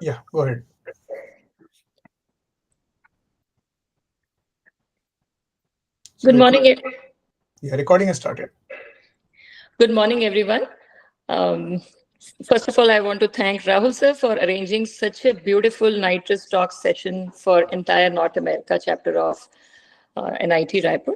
Yeah, go ahead. So Good morning. recording has started. Good morning, everyone. Um, First of all, I want to thank Rahul sir for arranging such a beautiful NITRUS Talks session for entire North America chapter of NIT Raipur.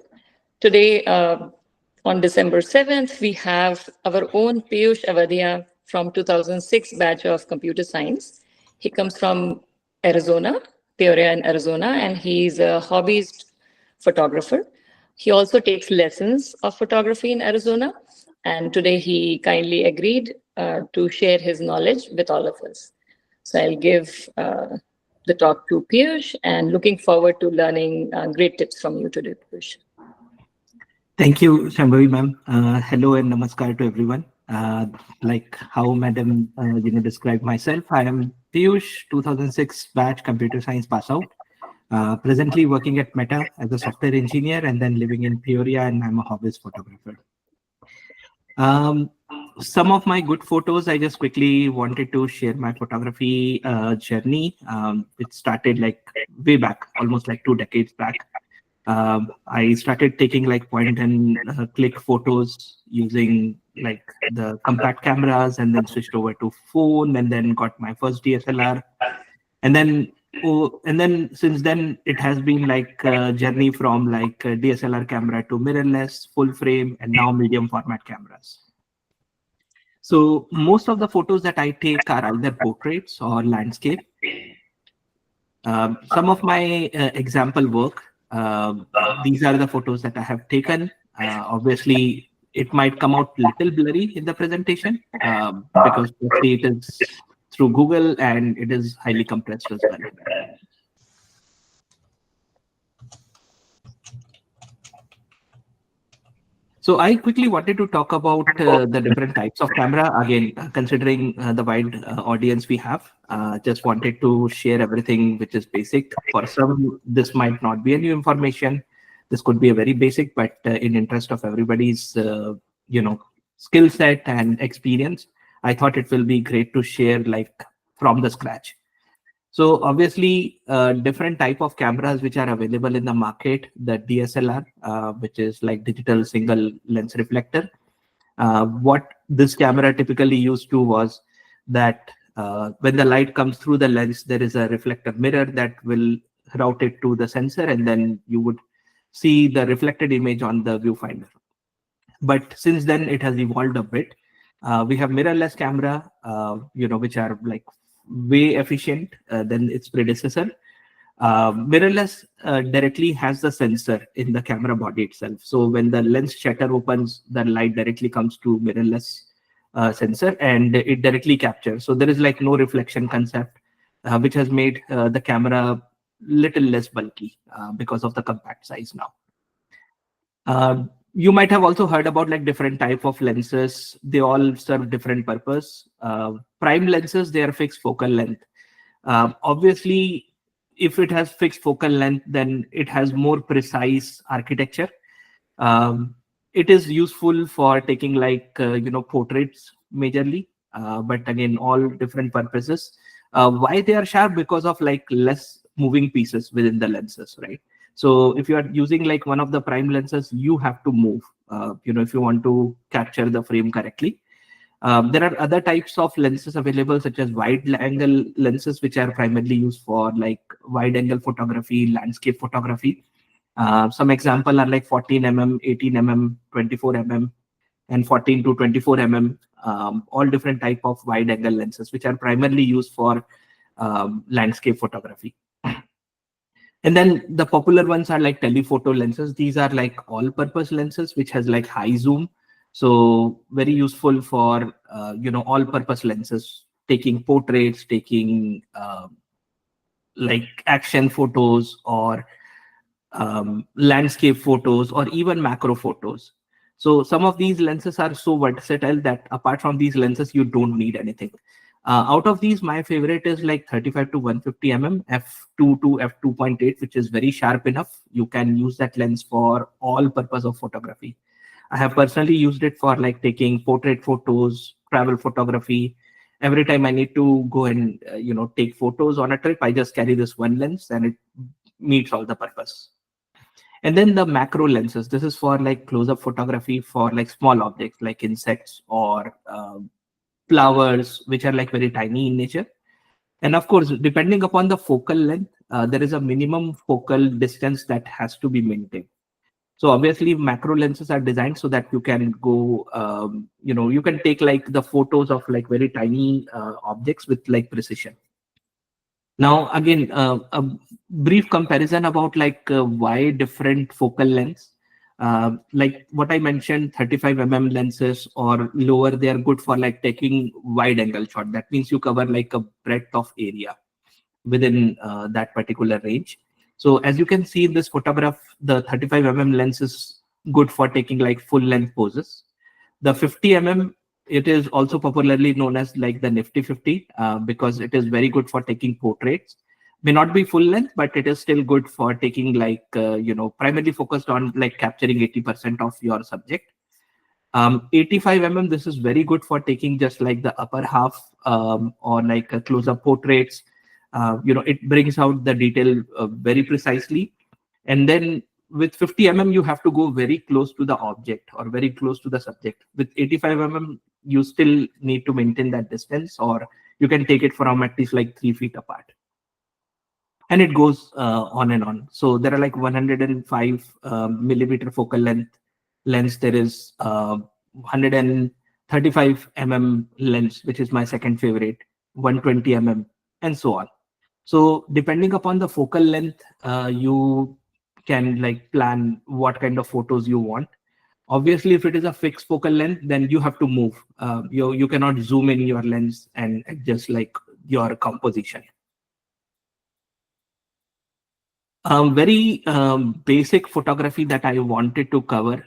Today, on December 7th, we have our own Peeyush Awadhia from 2006 batch of computer science. He comes from Arizona, Peoria in Arizona, and he's a hobbyist photographer. He also takes lessons of photography in Arizona, and today he kindly agreed to share his knowledge with all of us. So I'll give the talk to Piyush and looking forward to learning great tips from you today, Piyush. Thank you, Shambhavi ma'am. Hello and namaskar to everyone. Like how Madam described myself, I am Peeyush, 2006 batch computer science pass out. Presently working at Meta as a software engineer and then living in Peoria, and I'm a hobbyist photographer. Some of my good photos, I just quickly wanted to share my photography journey. It started like way back, almost like 2 decades back. I started taking like point and click photos using like the compact cameras, and then switched over to phone, and then got my first DSLR. And then since then it has been like a journey from like a DSLR camera to mirrorless, full frame, and now medium format cameras. So most of the photos that I take are either portraits or landscape. Some of my example work, these are the photos that I have taken. Obviously, it might come out little blurry in the presentation because firstly it is through Google and it is highly compressed as well. So I quickly wanted to talk about the different types of camera. Again, considering the wide audience we have, just wanted to share everything which is basic. For some, this might not be a new information. This could be a very basic, but in interest of everybody's, skill set and experience, I thought it will be great to share like from the scratch. So obviously, different type of cameras which are available in the market, the DSLR, which is like digital single lens reflector. What this camera typically used to was that when the light comes through the lens, there is a reflector mirror that will route it to the sensor, and then you would see the reflected image on the viewfinder. But since then, it has evolved a bit. We have mirrorless camera, which are like way efficient than its predecessor. Mirrorless directly has the sensor in the camera body itself. So when the lens shutter opens, the light directly comes to mirrorless sensor and it directly captures. So there is like no reflection concept, which has made the camera little less bulky because of the compact size now. You might have also heard about like different type of lenses. They all serve different purpose. Prime lenses, they are fixed focal length. Obviously, if it has fixed focal length, then it has more precise architecture. It is useful for taking like portraits majorly, but again all different purposes. Why they are sharp? Because of like less moving pieces within the lenses, right? So if you are using like one of the prime lenses, you have to move, if you want to capture the frame correctly. There are other types of lenses available, such as wide angle lenses, which are primarily used for like wide angle photography, landscape photography. Some example are like 14 mm, 18 mm, 24 mm, and 14 to 24 mm, all different type of wide angle lenses, which are primarily used for landscape photography. And then the popular ones are like telephoto lenses. These are like all-purpose lenses, which has like high zoom. So very useful for, all-purpose lenses, taking portraits, taking like action photos or landscape photos or even macro photos. So some of these lenses are so versatile that apart from these lenses, you don't need anything. Out of these, my favorite is like 35 to 150 mm f2 to f2.8, which is very sharp enough. You can use that lens for all purpose of photography. I have personally used it for like taking portrait photos, travel photography, every time I need to go and take photos on a trip, I just carry this one lens and it meets all the purpose. And then the macro lenses, this is for like close-up photography for like small objects like insects or flowers, which are like very tiny in nature. And of course, depending upon the focal length, there is a minimum focal distance that has to be maintained. So obviously macro lenses are designed so that you can go, you can take like the photos of like very tiny objects with like precision. Now, again, a brief comparison about like why different focal lengths. Like what I mentioned, 35 lenses or lower, they are good for like taking wide angle shot. That means you cover like a breadth of area within that particular range. So as you can see in this photograph, the 35 lens is good for taking like full length poses. The 50 it is also popularly known as like the Nifty 50 because it is very good for taking portraits. May not be full length, but it is still good for taking like, primarily focused on like capturing 80% of your subject. 85 this is very good for taking just like the upper half or like a close-up portraits. It brings out the detail very precisely. And then with 50 you have to go very close to the object or very close to the subject. With 85 you still need to maintain that distance, or you can take it from at least like 3 feet apart. And it goes on and on. So there are like 105 millimeter focal length lens. There is 135 lens, which is my second favorite, 120 and so on. So depending upon the focal length, you can like plan what kind of photos you want. Obviously, if it is a fixed focal length, then you have to move. You cannot zoom in your lens and adjust like your composition. Very basic photography that I wanted to cover.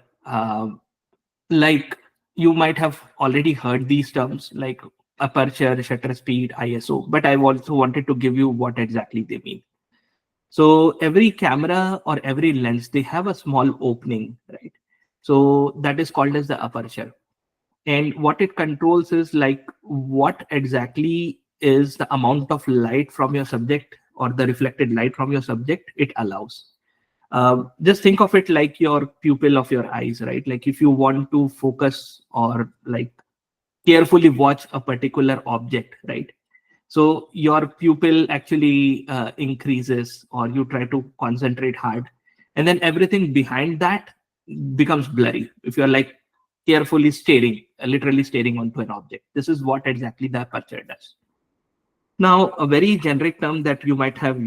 Like you might have already heard these terms like aperture, shutter speed, ISO, but I also wanted to give you what exactly they mean. So every camera or every lens, they have a small opening, right? So that is called as the aperture. And what it controls is like what exactly is the amount of light from your subject or the reflected light from your subject it allows. Just think of it like your pupil of your eyes, right? Like if you want to focus or like carefully watch a particular object, right? So your pupil actually increases, or you try to concentrate hard, and then everything behind that becomes blurry. If you're like carefully staring, literally staring onto an object, this is what exactly the aperture does. Now, a very generic term that you might have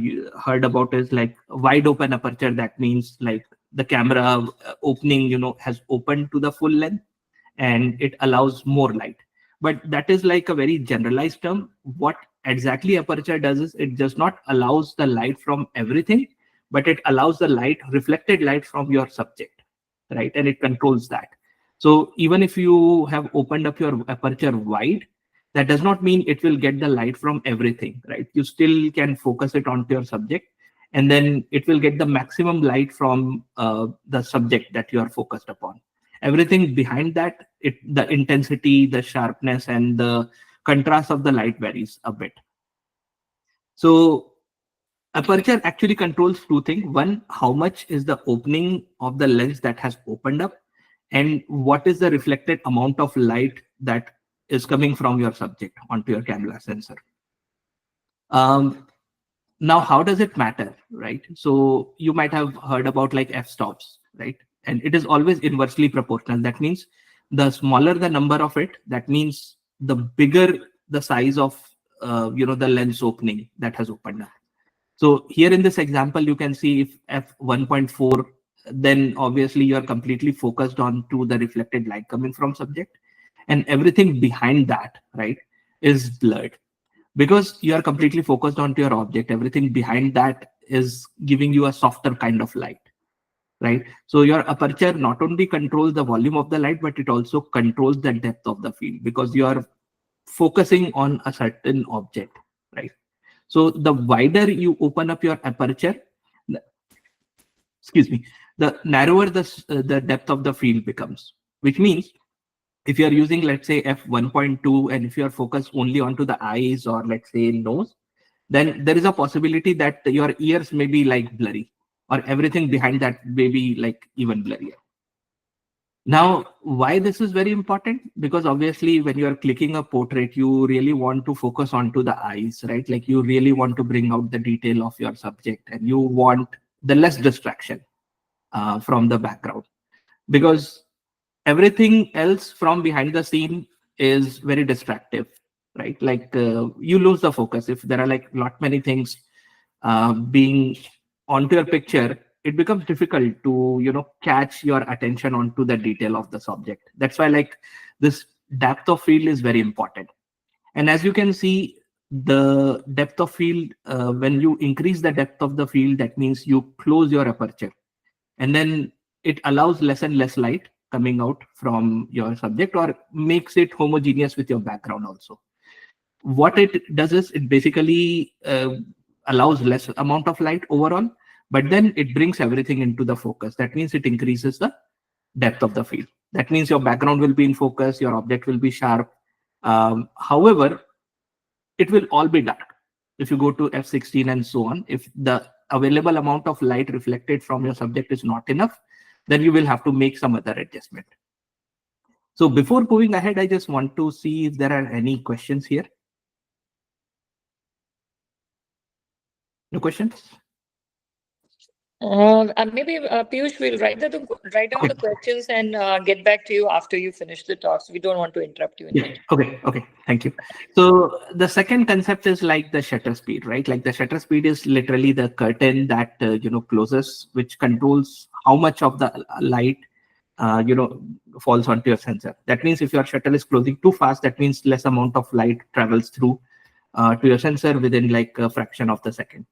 heard about is like wide open aperture. That means like the camera opening, has opened to the full length and it allows more light. But that is like a very generalized term. What exactly aperture does is it does not allows the light from everything, but it allows the light, reflected light from your subject, right? And it controls that. So even if you have opened up your aperture wide, that does not mean it will get the light from everything, right? You still can focus it onto your subject, and then it will get the maximum light from the subject that you are focused upon. Everything behind that, the intensity, the sharpness, and the contrast of the light varies a bit. So aperture actually controls two things. One, how much is the opening of the lens that has opened up, and what is the reflected amount of light that is coming from your subject onto your camera sensor. Now, how does it matter, right? So you might have heard about like f-stops, right? And it is always inversely proportional. That means the smaller the number of it, that means the bigger the size of the lens opening that has opened up. So here in this example, you can see if f1.4, then obviously you're completely focused on to the reflected light coming from subject, and everything behind that, right, is blurred. Because you are completely focused onto your object, everything behind that is giving you a softer kind of light, right? So your aperture not only controls the volume of the light, but it also controls the depth of the field because you are focusing on a certain object, right? So the wider you open up your aperture, the narrower the depth of the field becomes, which means If you're using, let's say, f1.2, and if you're focused only onto the eyes or let's say nose, then there is a possibility that your ears may be like blurry, or everything behind that may be like even blurrier. Now, why this is very important? Because obviously when you are clicking a portrait, you really want to focus onto the eyes, right? Like you really want to bring out the detail of your subject, and you want the less distraction from the background, because everything else from behind the scene is very distractive, right? Like you lose the focus if there are like lot many things being onto your picture. It becomes difficult to catch your attention onto the detail of the subject. That's why like this depth of field is very important. And as you can see, the depth of field, when you increase the depth of the field, that means you close your aperture, and then it allows less and less light coming out from your subject, or makes it homogeneous with your background also. What it does is it basically allows less amount of light overall, but then it brings everything into the focus. That means it increases the depth of the field. That means your background will be in focus, your object will be sharp. However, it will all be dark if you go to f16 and so on. If the available amount of light reflected from your subject is not enough, then you will have to make some other adjustment. So before moving ahead, I just want to see if there are any questions here. No questions? Maybe Peeyush will write down the questions and get back to you after you finish the talks. We don't want to interrupt you. Yeah. Okay. Thank you. So the second concept is like the shutter speed, right? Like the shutter speed is literally the curtain that closes, which controls how much of the light falls onto your sensor. That means if your shutter is closing too fast, that means less amount of light travels through to your sensor within like a fraction of the second.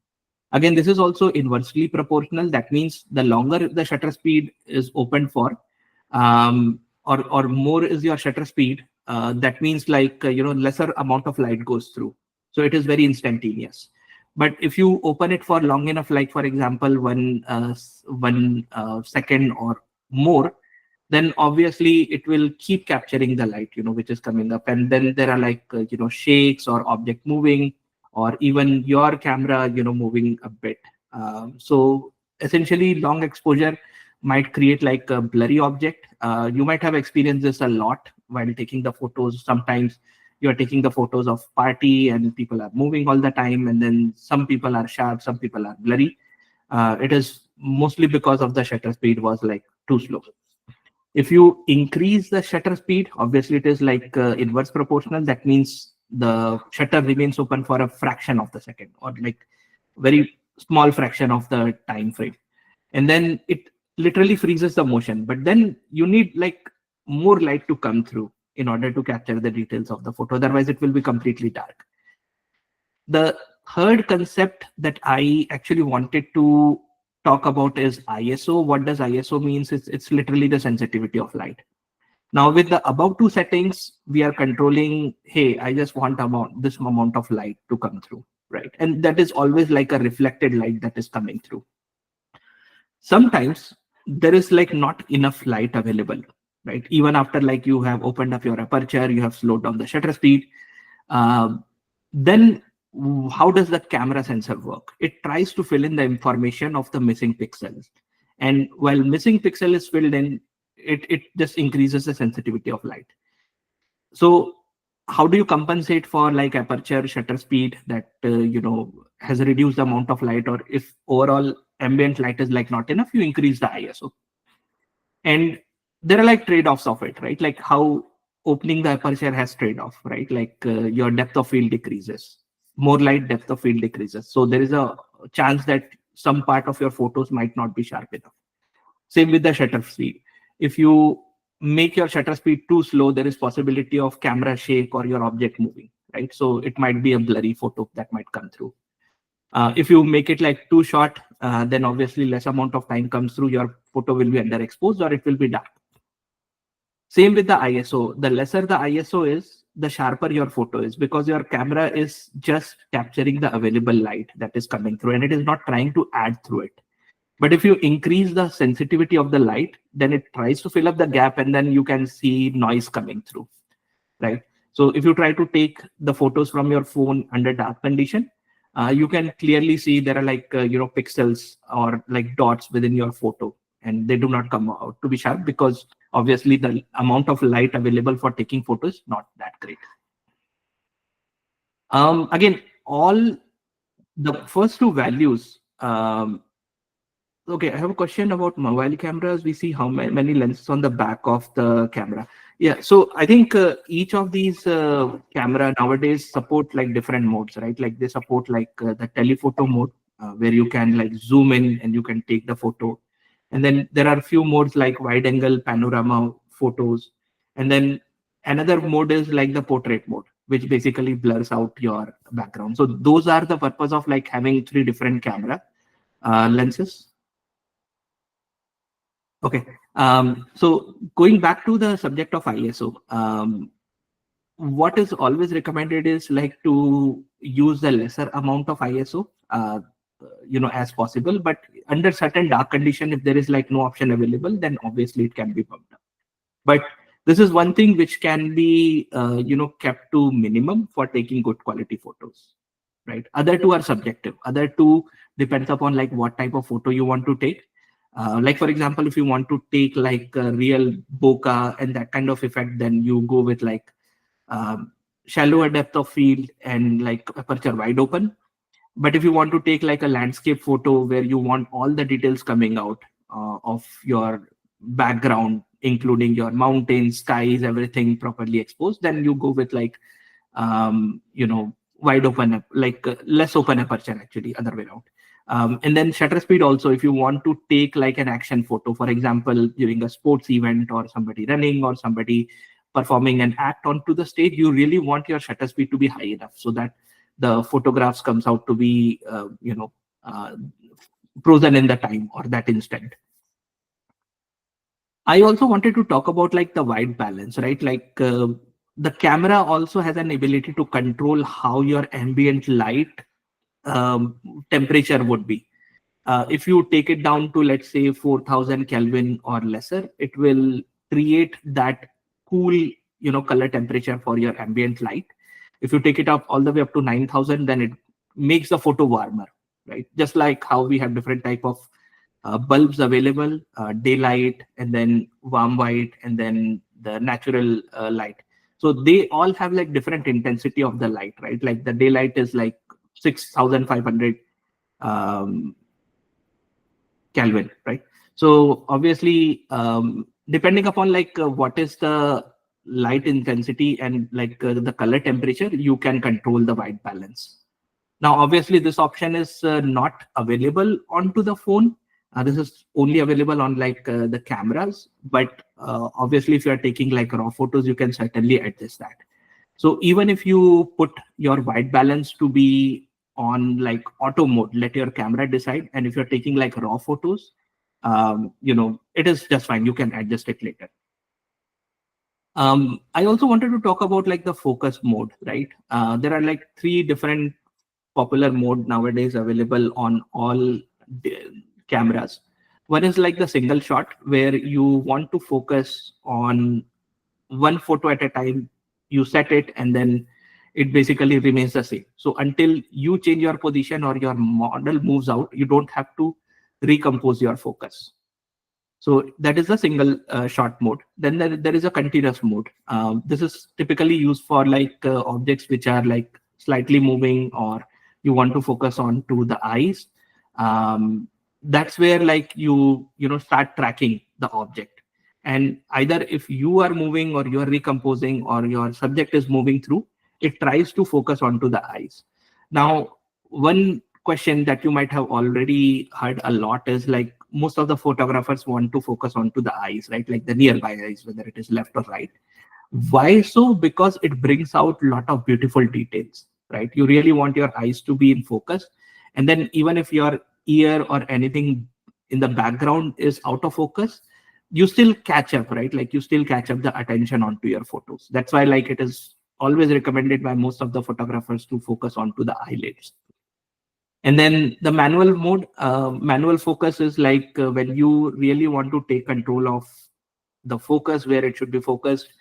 Again, this is also inversely proportional. That means the longer the shutter speed is opened for, or more is your shutter speed, that means like lesser amount of light goes through. So it is very instantaneous. But if you open it for long enough, like for example 1 second or more, then obviously it will keep capturing the light which is coming up, and then there are like shakes or object moving, or even your camera moving a bit. So essentially long exposure might create like a blurry object. You might have experienced this a lot while taking the photos. Sometimes you're taking the photos of party and people are moving all the time, and then some people are sharp, some people are blurry. It is mostly because of the shutter speed was like too slow. If you increase the shutter speed, obviously it is like inverse proportional. That means the shutter remains open for a fraction of the second, or like very small fraction of the time frame, and then it literally freezes the motion. But then you need like more light to come through in order to capture the details of the photo. Otherwise it will be completely dark. The third concept that I actually wanted to talk about is ISO. What does ISO means? It's literally the sensitivity of light. Now with the above two settings, we are controlling, hey, I just want this amount of light to come through, right? And that is always like a reflected light that is coming through. Sometimes there is like not enough light available, right? Even after like you have opened up your aperture, you have slowed down the shutter speed. Then how does the camera sensor work? It tries to fill in the information of the missing pixels. And while missing pixel is filled in, it just increases the sensitivity of light. So how do you compensate for like aperture shutter speed that has reduced the amount of light, or if overall ambient light is like not enough, you increase the ISO. And there are like trade-offs of it, right? Like how opening the aperture has trade-off, right? Like your depth of field decreases, more light, depth of field decreases. So there is a chance that some part of your photos might not be sharp enough. Same with the shutter speed. If you make your shutter speed too slow, there is possibility of camera shake or your object moving, right? So it might be a blurry photo that might come through. If you make it like too short, then obviously less amount of time comes through, your photo will be underexposed or it will be dark. Same with the ISO. The lesser the ISO is, the sharper your photo is, because your camera is just capturing the available light that is coming through, and it is not trying to add through it. But if you increase the sensitivity of the light, then it tries to fill up the gap, and then you can see noise coming through, right? So if you try to take the photos from your phone under dark condition, you can clearly see there are like pixels or like dots within your photo, and they do not come out to be sharp because obviously the amount of light available for taking photos is not that great. Again, all the first two values. Okay, I have a question about mobile cameras. We see how many lenses on the back of the camera. Yeah, so I think each of these camera nowadays support like different modes, right? Like they support like the telephoto mode, where you can like zoom in and you can take the photo. And then there are a few modes like wide angle panorama photos. And then another mode is like the portrait mode, which basically blurs out your background. So those are the purpose of like having three different camera lenses. Okay. So going back to the subject of ISO, what is always recommended is like to use the lesser amount of ISO, as possible. But under certain dark condition, if there is like no option available, then obviously it can be bumped up. But this is one thing which can be, kept to minimum for taking good quality photos, right? Other two are subjective. Other two depends upon like what type of photo you want to take. Like for example, if you want to take like a real bokeh and that kind of effect, then you go with like shallower depth of field and like aperture wide open. But if you want to take like a landscape photo where you want all the details coming out of your background, including your mountains, skies, everything properly exposed, then you go with like wide open, like less open aperture, actually other way around. And then shutter speed also, if you want to take like an action photo, for example, during a sports event or somebody running or somebody performing an act onto the stage, you really want your shutter speed to be high enough so that the photographs comes out to be, frozen in the time or that instant. I also wanted to talk about like the white balance, right? Like the camera also has an ability to control how your ambient light temperature would be. If you take it down to, let's say, 4000 Kelvin or lesser, it will create that cool, color temperature for your ambient light. If you take it up all the way up to 9000, then it makes the photo warmer, right? Just like how we have different type of bulbs available, daylight, and then warm white, and then the natural light. So they all have like different intensity of the light, right? Like the daylight is like 6500 Kelvin, right? So obviously, depending upon like what is the light intensity and like the color temperature, you can control the white balance. Now, obviously, this option is not available onto the phone. This is only available on like the cameras. But obviously, if you are taking like raw photos, you can certainly adjust that. So even if you put your white balance to be on like auto mode, let your camera decide. And if you're taking like raw photos, it is just fine. You can adjust it later. I also wanted to talk about like the focus mode, right? There are like three different popular mode nowadays available on all cameras. One is like the single shot, where you want to focus on one photo at a time. You set it and then it basically remains the same. So until you change your position or your model moves out, you don't have to recompose your focus. So that is the single shot mode. Then there is a continuous mode. This is typically used for like objects which are like slightly moving, or you want to focus on to the eyes. That's where like you start tracking the object. And either if you are moving or you are recomposing or your subject is moving through, it tries to focus onto the eyes. Now, one question that you might have already heard a lot is like most of the photographers want to focus onto the eyes, right? Like the nearby eyes, whether it is left or right. Why so? Because it brings out a lot of beautiful details, right? You really want your eyes to be in focus. And then even if your ear or anything in the background is out of focus, you still catch up, right? Like you still catch up the attention onto your photos. That's why like it is always recommended by most of the photographers to focus onto the eyelids. And then the manual mode, manual focus is like when you really want to take control of the focus where it should be focused.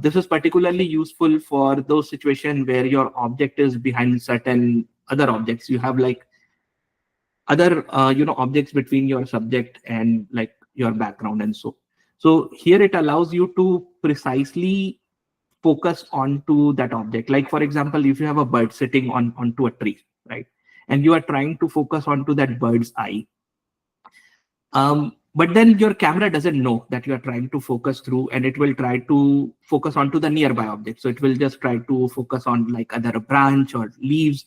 This is particularly useful for those situations where your object is behind certain other objects. You have like other objects between your subject and like your background and so here it allows you to precisely focus onto that object. Like for example, if you have a bird sitting onto a tree, right, and you are trying to focus onto that bird's eye, but then your camera doesn't know that you are trying to focus through, and it will try to focus onto the nearby object. So it will just try to focus on like either a branch or leaves,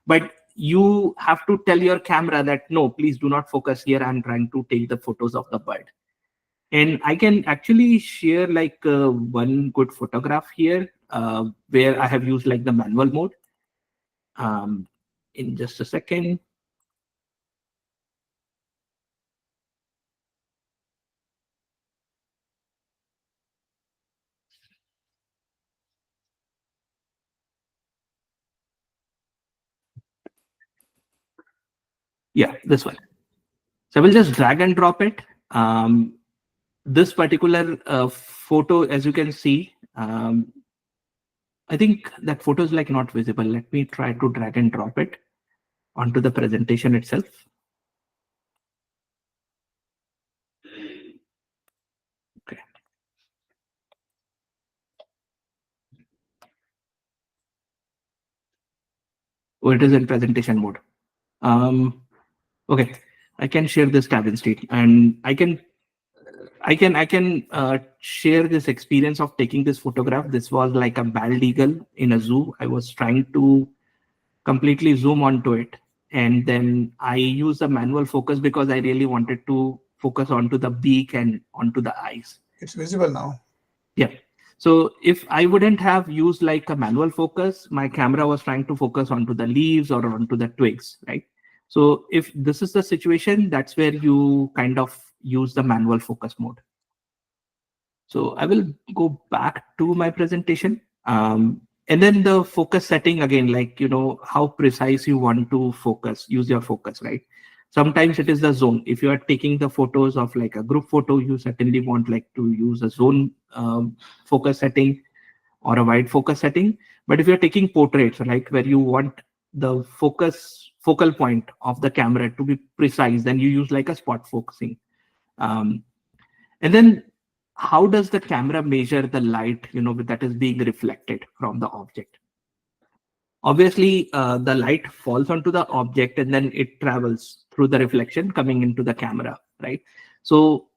but you have to tell your camera that no, please do not focus here. I'm trying to take the photos of the bird. And I can actually share like one good photograph here where I have used like the manual mode. In just a second. Yeah, this one. So I will just drag and drop it. This particular photo, as you can see, I think that photo is like not visible. Let me try to drag and drop it onto the presentation itself. Okay. Oh, it is in presentation mode. Okay, I can share this tab instead, and I can share this experience of taking this photograph. This was like a bald eagle in a zoo. I was trying to completely zoom onto it, and then I use a manual focus because I really wanted to focus onto the beak and onto the eyes. It's visible now. Yeah. So if I wouldn't have used like a manual focus, my camera was trying to focus onto the leaves or onto the twigs, right? So if this is the situation, that's where you kind of use the manual focus mode. So I will go back to my presentation. And then the focus setting again, like, how precise you want to focus, use your focus, right? Sometimes it is the zone. If you are taking the photos of like a group photo, you certainly want like to use a zone focus setting or a wide focus setting. But if you're taking portraits, like where you want the focal point of the camera to be precise, then you use like a spot focusing. And then how does the camera measure the light, that is being reflected from the object? Obviously, the light falls onto the object and then it travels through the reflection coming into the camera, right? So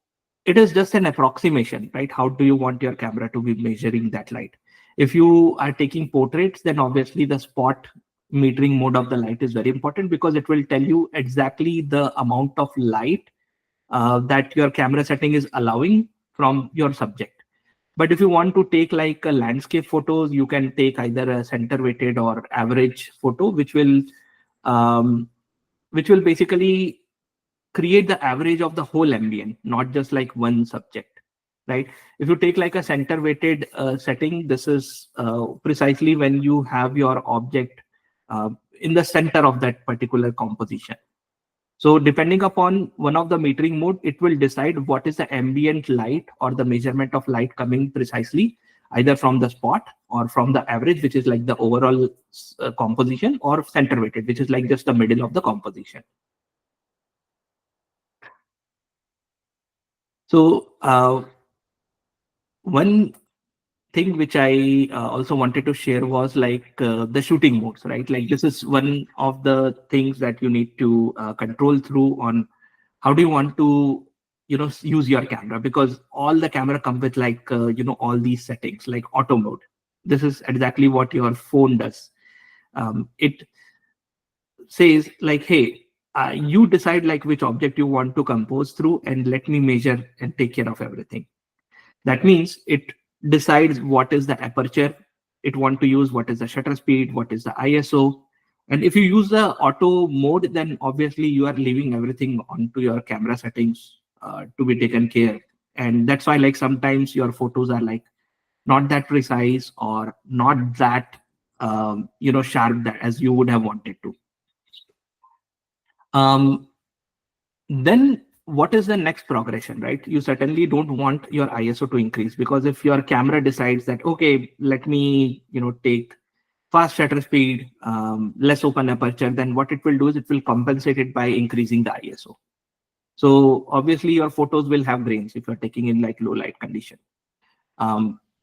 it is just an approximation, right? How do you want your camera to be measuring that light? If you are taking portraits, then obviously the spot metering mode of the light is very important because it will tell you exactly the amount of light that your camera setting is allowing from your subject. But if you want to take like a landscape photos, you can take either a center weighted or average photo, which will basically create the average of the whole ambient, not just like one subject, right? If you take like a center weighted setting, this is precisely when you have your object in the center of that particular composition. So depending upon one of the metering mode, it will decide what is the ambient light or the measurement of light coming precisely, either from the spot or from the average, which is like the overall composition, or center weighted, which is like just the middle of the composition. So one thing which I also wanted to share was like the shooting modes, right? Like this is one of the things that you need to control through on how do you want to use your camera, because all the camera come with like all these settings like auto mode. This is exactly what your phone does. It says like, hey, you decide like which object you want to compose through and let me measure and take care of everything. That means it decides what is the aperture it want to use, what is the shutter speed, what is the ISO. And if you use the auto mode, then obviously you are leaving everything onto your camera settings to be taken care. And that's why like sometimes your photos are like not that precise or not that sharp that as you would have wanted to. Then what is the next progression, right? You certainly don't want your ISO to increase, because if your camera decides that, okay, let me, take fast shutter speed, less open aperture, then what it will do is it will compensate it by increasing the ISO. So obviously your photos will have grains if you're taking in like low light condition.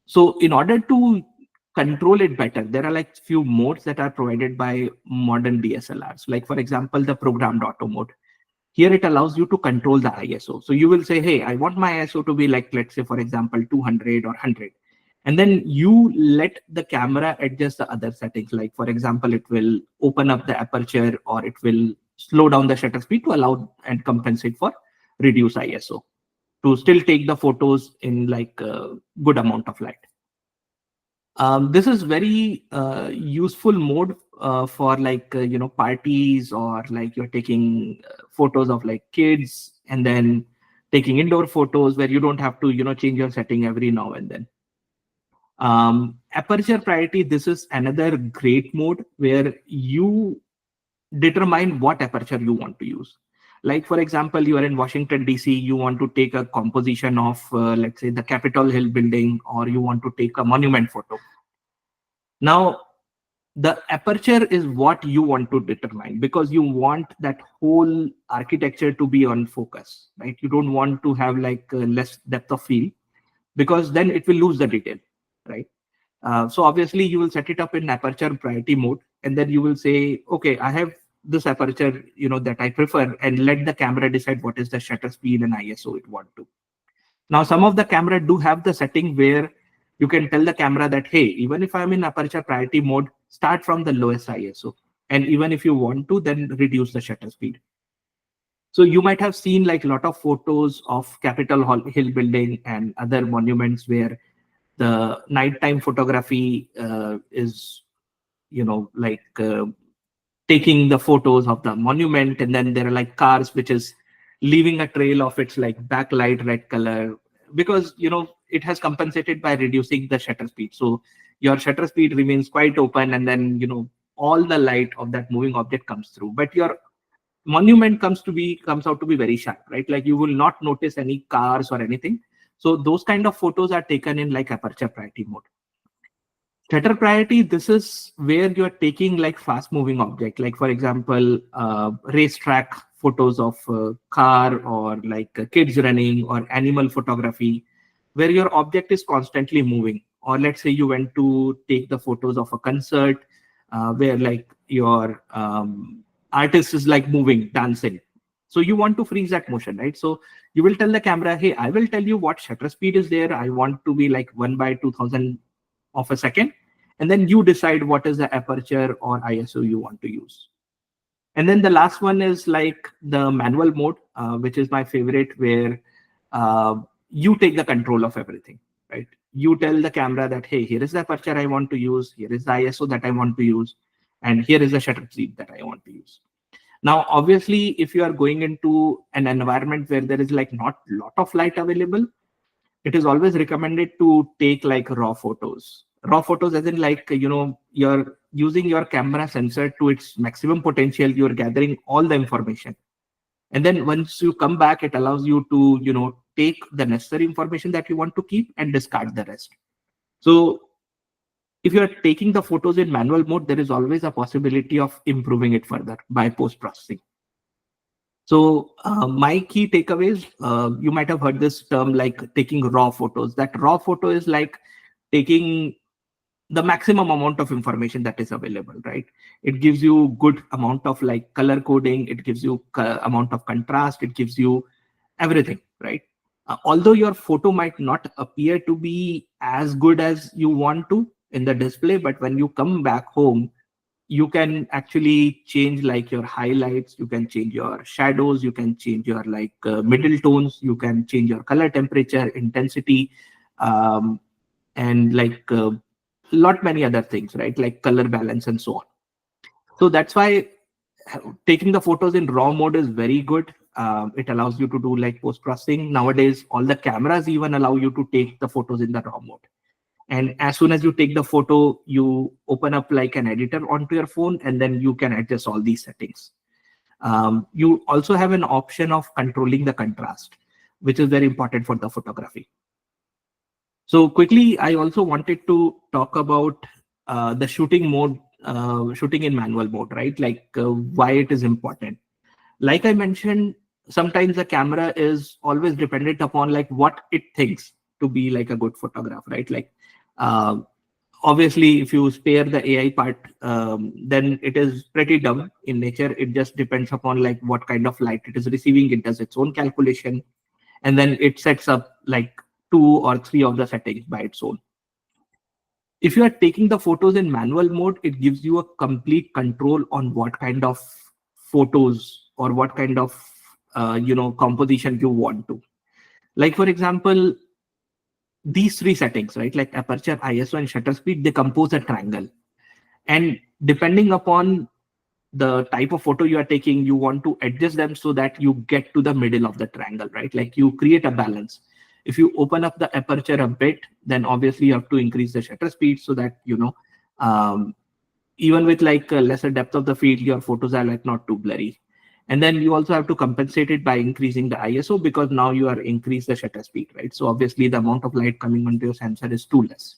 So in order to control it better, there are like few modes that are provided by modern DSLRs. Like for example, the programmed auto mode. Here it allows you to control the ISO. So you will say, hey, I want my ISO to be like, let's say, for example, 200 or 100. And then you let the camera adjust the other settings. Like, for example, it will open up the aperture, or it will slow down the shutter speed to allow and compensate for reduced ISO to still take the photos in like a good amount of light. This is very useful mode for like, parties, or like you're taking photos of like kids and then taking indoor photos where you don't have to, change your setting every now and then. Aperture priority, this is another great mode where you determine what aperture you want to use. Like, for example, you are in Washington, DC, you want to take a composition of, let's say, the Capitol Hill building, or you want to take a monument photo. Now, the aperture is what you want to determine, because you want that whole architecture to be on focus, right? You don't want to have like less depth of field, because then it will lose the detail, right? So obviously you will set it up in aperture priority mode, and then you will say, okay, I have this aperture, that I prefer, and let the camera decide what is the shutter speed and ISO it want to. Now, some of the camera do have the setting where you can tell the camera that, hey, even if I'm in aperture priority mode, start from the lowest ISO. And even if you want to, then reduce the shutter speed. So you might have seen like a lot of photos of Capitol Hill building and other monuments where the nighttime photography is, taking the photos of the monument, and then there are like cars which is leaving a trail of its like backlight red color, because it has compensated by reducing the shutter speed. So your shutter speed remains quite open, and then all the light of that moving object comes through, but your monument comes out to be very sharp, right? Like you will not notice any cars or anything. So those kind of photos are taken in like aperture priority mode. Shutter priority, this is where you're taking like fast moving object, like for example, racetrack photos of car, or like kids running, or animal photography, where your object is constantly moving. Or let's say you went to take the photos of a concert where like your artist is like moving, dancing. So you want to freeze that motion, right? So you will tell the camera, hey, I will tell you what shutter speed is there. I want to be like 1/2000 of a second. And then you decide what is the aperture or ISO you want to use. And then the last one is like the manual mode, which is my favorite, where you take the control of everything, right? You tell the camera that, hey, here is the aperture I want to use, here is the ISO that I want to use, and here is the shutter speed that I want to use. Now, obviously, if you are going into an environment where there is like not a lot of light available, it is always recommended to take like raw photos. Raw photos as in like, you're using your camera sensor to its maximum potential, you're gathering all the information. And then once you come back, it allows you to, take the necessary information that you want to keep and discard the rest. So if you're taking the photos in manual mode, there is always a possibility of improving it further by post-processing. So my key takeaways, you might have heard this term like taking raw photos. That raw photo is like taking the maximum amount of information that is available, right? It gives you good amount of like color coding. It gives you amount of contrast. It gives you everything, right? Although your photo might not appear to be as good as you want to in the display, but when you come back home, you can actually change like your highlights, you can change your shadows, you can change your like middle tones, you can change your color temperature, intensity, and like lot many other things, right? Like color balance and so on. So that's why taking the photos in raw mode is very good. It allows you to do like post-processing. Nowadays, all the cameras even allow you to take the photos in the raw mode. And as soon as you take the photo, you open up like an editor onto your phone, and then you can adjust all these settings. You also have an option of controlling the contrast, which is very important for the photography. So quickly, I also wanted to talk about the shooting mode, shooting in manual mode, right? Like why it is important. Like I mentioned, sometimes the camera is always dependent upon like what it thinks to be like a good photograph, right? Like uh, obviously, if you spare the AI part, then it is pretty dumb in nature. It just depends upon like what kind of light it is receiving. It does its own calculation, and then it sets up like 2 or 3 of the settings by its own. If you are taking the photos in manual mode, it gives you a complete control on what kind of photos or what kind of composition you want to. Like for example, these 3 settings, right? Like aperture, ISO, and shutter speed, they compose a triangle. And depending upon the type of photo you are taking, you want to adjust them so that you get to the middle of the triangle, right? Like you create a balance. If you open up the aperture a bit, then obviously you have to increase the shutter speed so that, even with like a lesser depth of the field, your photos are like not too blurry. And then you also have to compensate it by increasing the ISO, because now you are increase the shutter speed, right? So obviously the amount of light coming onto your sensor is too less.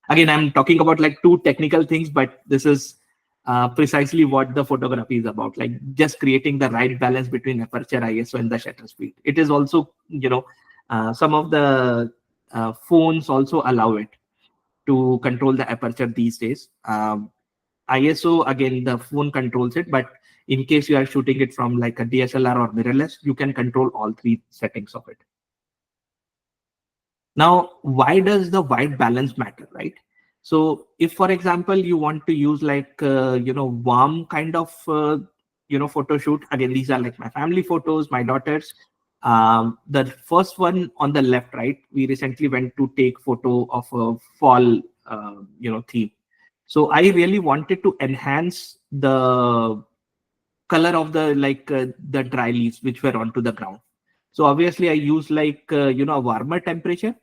Again, I'm talking about like 2 technical things, but this is precisely what the photography is about, like just creating the right balance between aperture, ISO, and the shutter speed. It is also, some of the phones also allow it to control the aperture these days. ISO, again, the phone controls it, but in case you are shooting it from like a DSLR or mirrorless, you can control all 3 settings of it. Now, why does the white balance matter, right? So if, for example, you want to use like, warm kind of, photo shoot, again, these are like my family photos, my daughters. The first one on the left, right, we recently went to take photo of a fall, theme. So I really wanted to enhance the color of the the dry leaves which were onto the ground. So obviously I use like a warmer temperature,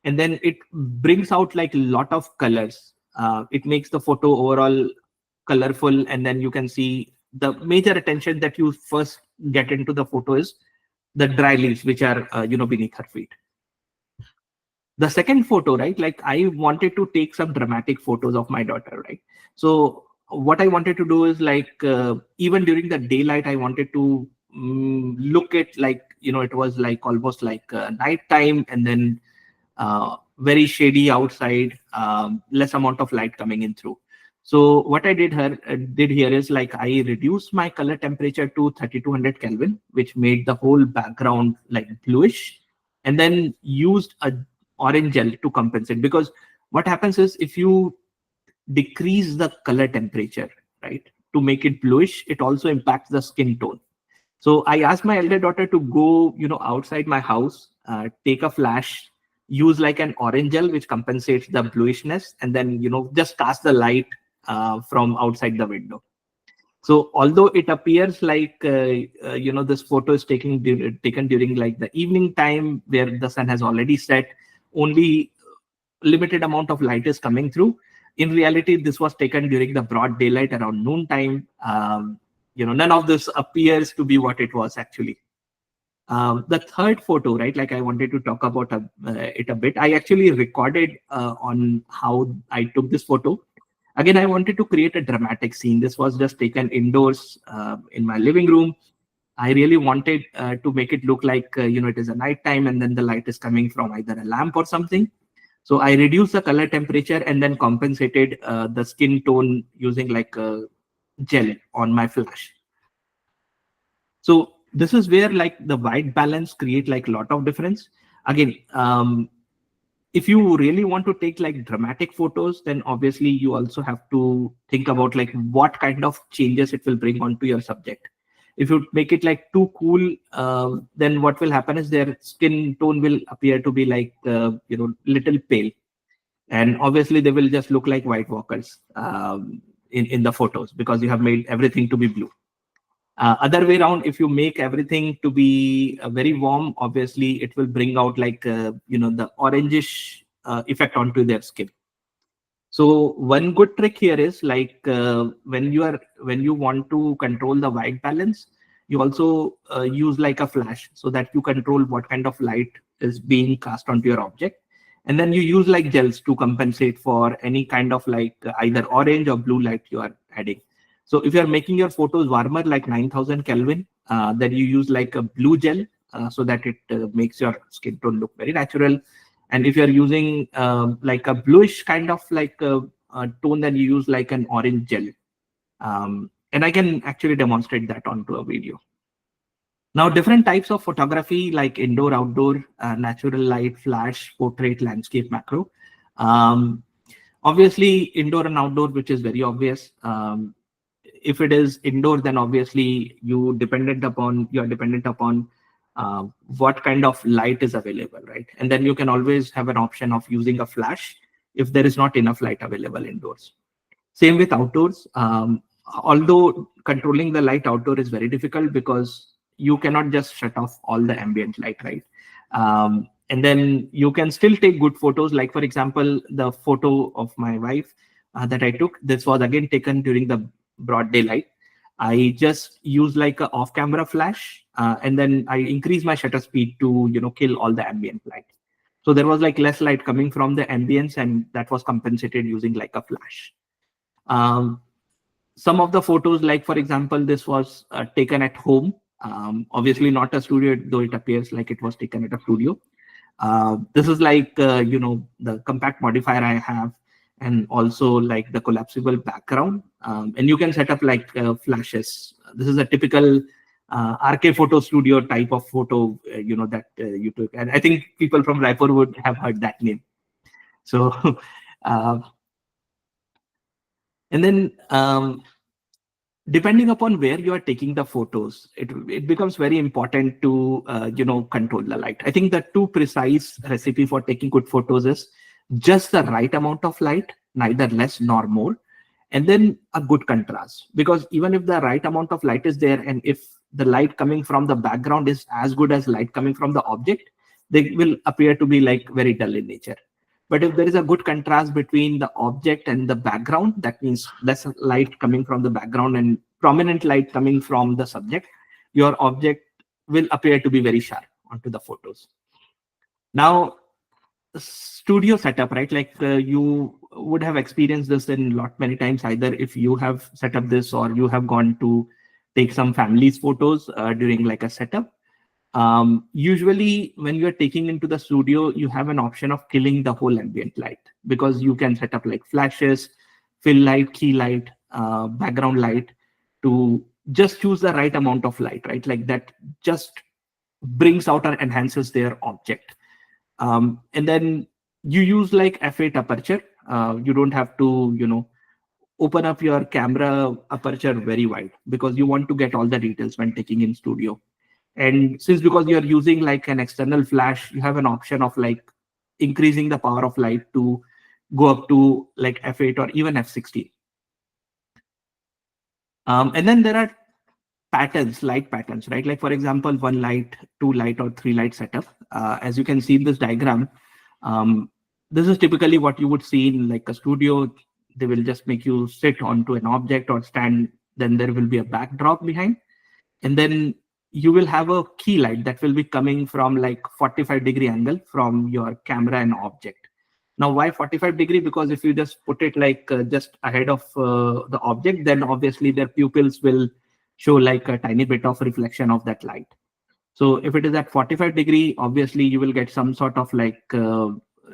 and then it brings out like a lot of colors. It makes the photo overall colorful, and then you can see the major attention that you first get into the photo is the dry leaves which are beneath her feet. The second photo, right, like I wanted to take some dramatic photos of my daughter, right? So what I wanted to do is like even during the daylight, I wanted to look at like it was like almost like night time, and then very shady outside, less amount of light coming in through. So what I did here is like I reduced my color temperature to 3200 Kelvin, which made the whole background like bluish, and then used a orange gel to compensate. Because what happens is if you decrease the color temperature, right, to make it bluish, it also impacts the skin tone. So I asked my elder daughter to go, outside my house, take a flash, use like an orange gel, which compensates the bluishness, and then, just cast the light from outside the window. So although it appears like, this photo is taken during like the evening time where the sun has already set, only limited amount of light is coming through. In reality, this was taken during the broad daylight around noon time. None of this appears to be what it was actually. The third photo, right, like I wanted to talk about it a bit. I actually recorded on how I took this photo. Again, I wanted to create a dramatic scene. This was just taken indoors in my living room. I really wanted to make it look like, it is a night time, and then the light is coming from either a lamp or something. So I reduced the color temperature and then compensated the skin tone using like a gel on my flash. So this is where like the white balance create like a lot of difference. Again, if you really want to take like dramatic photos, then obviously you also have to think about like what kind of changes it will bring onto your subject. If you make it like too cool, then what will happen is their skin tone will appear to be like little pale, and obviously they will just look like white walkers in the photos, because you have made everything to be blue. Other way around, if you make everything to be very warm, obviously it will bring out like the orangish effect onto their skin. So one good trick here is like when you want to control the white balance, you also use like a flash so that you control what kind of light is being cast onto your object. And then you use like gels to compensate for any kind of like either orange or blue light you are adding. So if you're making your photos warmer, like 9000 Kelvin, then you use like a blue gel so that it makes your skin tone look very natural. And if you're using like a bluish kind of like a tone, then you use like an orange gel. And I can actually demonstrate that onto a video. Now, different types of photography like indoor, outdoor, natural light, flash, portrait, landscape, macro. Obviously, indoor and outdoor, which is very obvious. If it is indoor, then obviously you're dependent upon what kind of light is available, right? And then you can always have an option of using a flash if there is not enough light available indoors. Same with outdoors. Although controlling the light outdoor is very difficult because you cannot just shut off all the ambient light, right? And then you can still take good photos. Like for example, the photo of my wife that I took, this was again taken during the broad daylight. I just used like a off-camera flash, and then I increased my shutter speed to kill all the ambient light. So there was like less light coming from the ambience, and that was compensated using like a flash. Some of the photos, like for example, this was taken at home. Obviously not a studio, though it appears like it was taken at a studio. This is like the compact modifier I have, and also like the collapsible background. And you can set up like flashes. This is a typical RK photo studio type of photo, that you took. And I think people from Raipur would have heard that name. So, and then depending upon where you are taking the photos, it becomes very important to control the light. I think the too precise recipe for taking good photos is just the right amount of light, neither less nor more, and then a good contrast. Because even if the right amount of light is there, and if the light coming from the background is as good as light coming from the object, they will appear to be like very dull in nature. But if there is a good contrast between the object and the background, that means less light coming from the background and prominent light coming from the subject, your object will appear to be very sharp onto the photos. Now, studio setup, right? Like you would have experienced this in many times, either if you have set up this or you have gone to take some family's photos during like a setup. Usually when you're taking into the studio, you have an option of killing the whole ambient light, because you can set up like flashes, fill light, key light, background light, to just choose the right amount of light, right? Like that just brings out or enhances their object. And then you use like f8 aperture. You don't have to, open up your camera aperture very wide, because you want to get all the details when taking in studio. And because you're using like an external flash, you have an option of like increasing the power of light to go up to like f8 or even f16. And then there are patterns, light patterns, right? Like for example, 1 light, 2 light, or 3 light setup. As you can see in this diagram, this is typically what you would see in like a studio. They will just make you sit onto an object or stand. Then there will be a backdrop behind. And then you will have a key light that will be coming from like 45-degree angle from your camera and object. Now, why 45-degree? Because if you just put it like just ahead of the object, then obviously their pupils will show like a tiny bit of reflection of that light. So if it is at 45-degree, obviously you will get some sort of like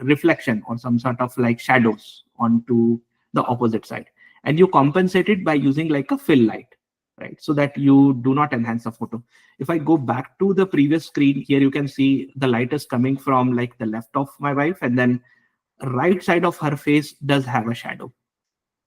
reflection or some sort of like shadows onto the opposite side. And you compensate it by using like a fill light, right? So that you do not enhance the photo. If I go back to the previous screen, here you can see the light is coming from like the left of my wife, and then right side of her face does have a shadow.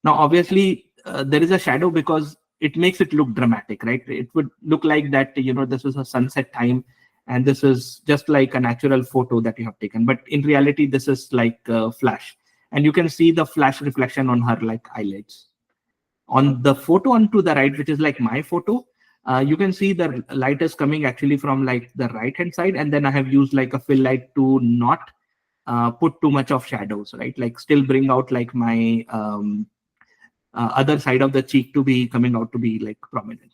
Now, obviously, there is a shadow because it makes it look dramatic, right? It would look like that, this is a sunset time, and this is just like a natural photo that you have taken. But in reality, this is like a flash. And you can see the flash reflection on her like eyelids. On the photo onto the right, which is like my photo, you can see the light is coming actually from like the right hand side, and then I have used like a fill light to not put too much of shadows, right? Like still bring out like my other side of the cheek to be coming out to be like prominent.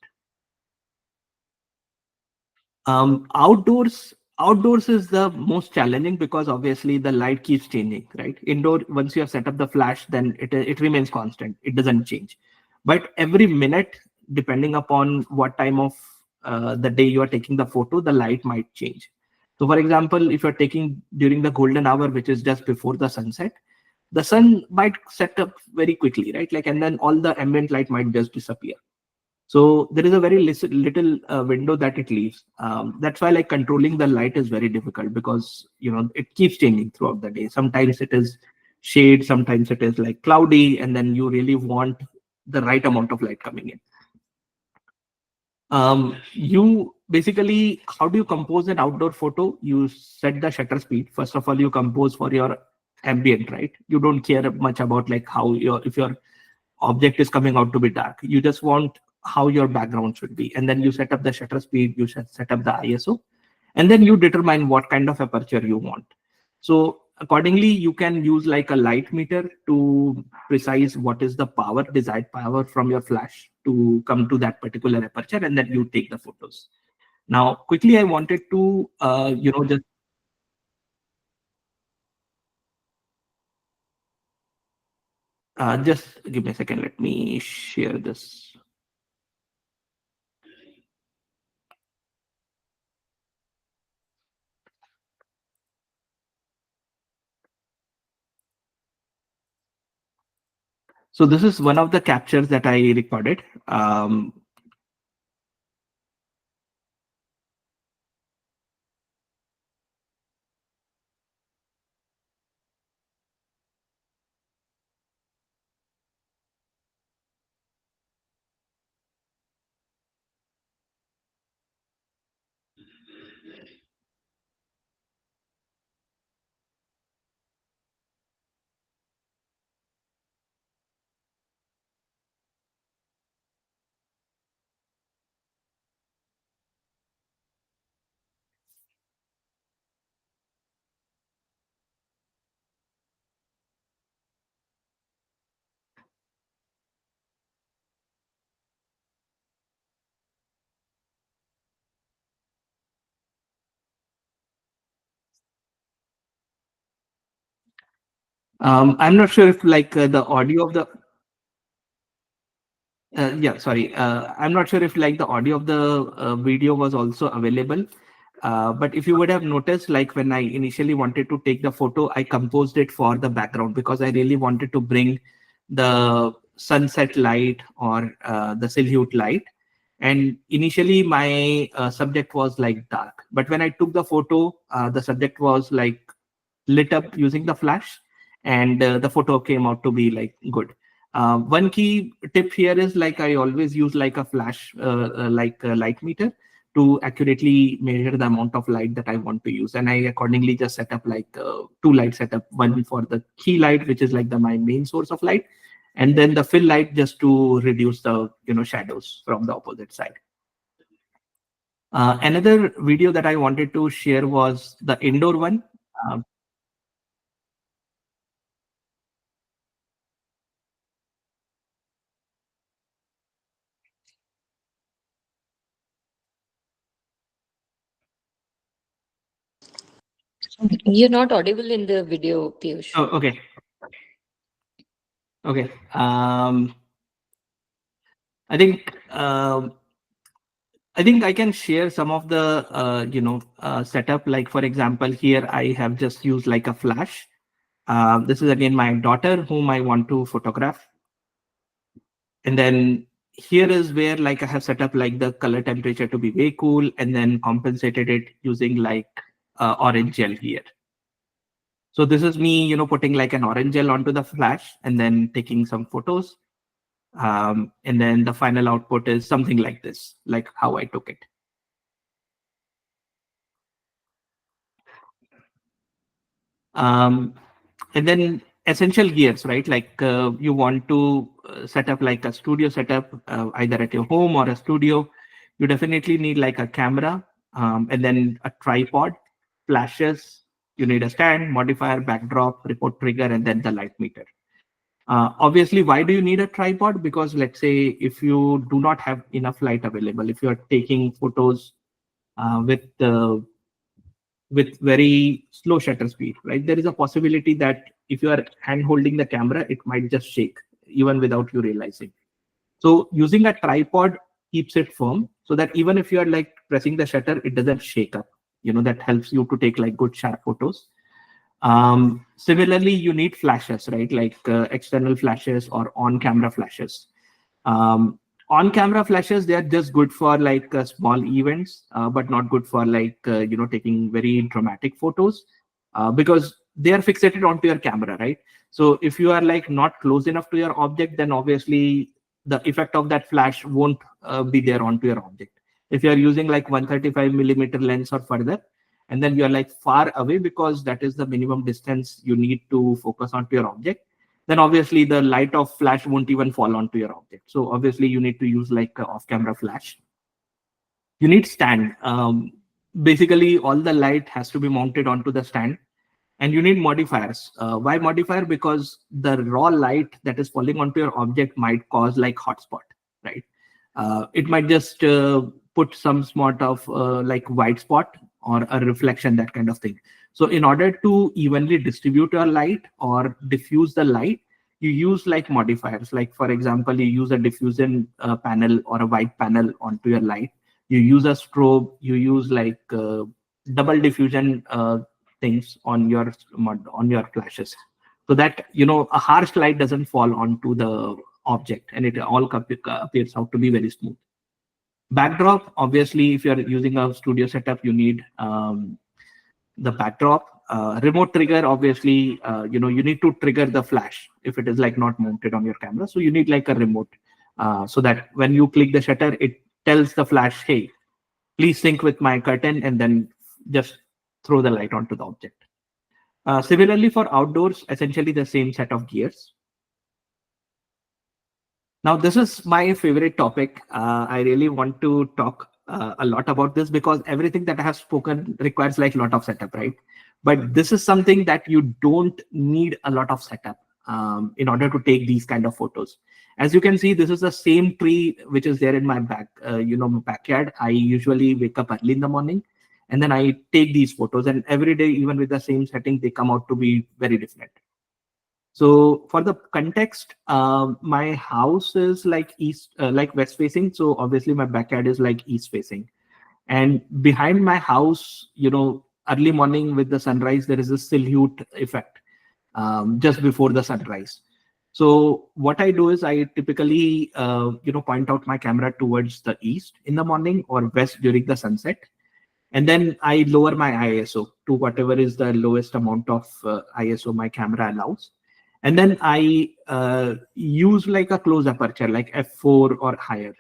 Outdoors is the most challenging because obviously the light keeps changing, right? Indoor, once you have set up the flash, then it remains constant. It doesn't change. But every minute, depending upon what time of the day you are taking the photo, the light might change. So for example, if you're taking during the golden hour, which is just before the sunset, the sun might set up very quickly, right? Like, and then all the ambient light might just disappear. So there is a very little window that it leaves. That's why like controlling the light is very difficult because it keeps changing throughout the day. Sometimes it is shade, sometimes it is like cloudy, and then you really want the right amount of light coming in. You basically, how do you compose an outdoor photo? You set the shutter speed. First of all, you compose for your ambient, right? You don't care much about like how if your object is coming out to be dark. You just want how your background should be. And then you set up the shutter speed, you set up the ISO, and then you determine what kind of aperture you want. So accordingly, you can use like a light meter to precise what is the desired power from your flash to come to that particular aperture, and then you take the photos. Now, quickly, I wanted to, just give me a second. Let me share this. So this is one of the captures that I recorded. I'm not sure if like the audio of the yeah, sorry. I'm not sure if like the audio of the video was also available. But if you would have noticed, like when I initially wanted to take the photo, I composed it for the background because I really wanted to bring the sunset light or the silhouette light. And initially my subject was like dark. But when I took the photo, the subject was like lit up using the flash, and the photo came out to be like good. One key tip here is like I always use like a flash, like a light meter to accurately measure the amount of light that I want to use. And I accordingly just set up like two light setup, one for the key light, which is like my main source of light, and then the fill light just to reduce the shadows from the opposite side. Another video that I wanted to share was the indoor one. You're not audible in the video, Peeyush. Oh, okay. Okay. I think I can share some of the setup. Like for example, here I have just used like a flash. This is again my daughter whom I want to photograph, and then here is where like I have set up like the color temperature to be way cool, and then compensated it using like orange gel here. So this is me, putting like an orange gel onto the flash and then taking some photos. And then the final output is something like this, like how I took it. And then essential gears, right? Like you want to set up like a studio setup, either at your home or a studio. You definitely need like a camera, and then a tripod, flashes, You need a stand, modifier, backdrop, report trigger, and then the light meter. Obviously, why do you need a tripod? Because let's say if you do not have enough light available, if you are taking photos with very slow shutter speed, right? There is a possibility that if you are hand holding the camera, it might just shake even without you realizing. So using a tripod keeps it firm so that even if you are like pressing the shutter, it doesn't shake up. That helps you to take like good sharp photos. Similarly, you need flashes, right? Like external flashes or on-camera flashes. On-camera flashes, they are just good for like small events, but not good for like taking very dramatic photos because they are fixated onto your camera, right? So if you are like not close enough to your object, then obviously the effect of that flash won't be there onto your object. If you are using like 135mm lens or further, and then you are like far away because that is the minimum distance you need to focus onto your object, then obviously the light of flash won't even fall onto your object. So obviously you need to use like off-camera flash. You need stand. Basically, all the light has to be mounted onto the stand. And you need modifiers. Why modifier? Because the raw light that is falling onto your object might cause like hotspot, right? It might just put some sort of like white spot or a reflection, that kind of thing. So in order to evenly distribute your light or diffuse the light, you use like modifiers. Like for example, you use a diffusion panel or a white panel onto your light. You use a strobe. You use like double diffusion things on your flashes, so that a harsh light doesn't fall onto the object and it all appears out to be very smooth. Backdrop, obviously, if you're using a studio setup, you need the backdrop. Remote trigger, obviously, you need to trigger the flash if it is like not mounted on your camera. So you need like a remote so that when you click the shutter, it tells the flash, hey, please sync with my curtain, and then just throw the light onto the object. Similarly, for outdoors, essentially the same set of gears. Now, this is my favorite topic. I really want to talk a lot about this because everything that I have spoken requires like a lot of setup, right? But this is something that you don't need a lot of setup in order to take these kind of photos. As you can see, this is the same tree which is there in my backyard. I usually wake up early in the morning and then I take these photos, and every day, even with the same setting, they come out to be very different. So for the context, my house is like west facing. So obviously my backyard is like east facing. And behind my house, early morning with the sunrise, there is a silhouette effect just before the sunrise. So what I do is I typically, point out my camera towards the east in the morning or west during the sunset. And then I lower my ISO to whatever is the lowest amount of ISO my camera allows. And then I use like a close aperture, like f4 or higher.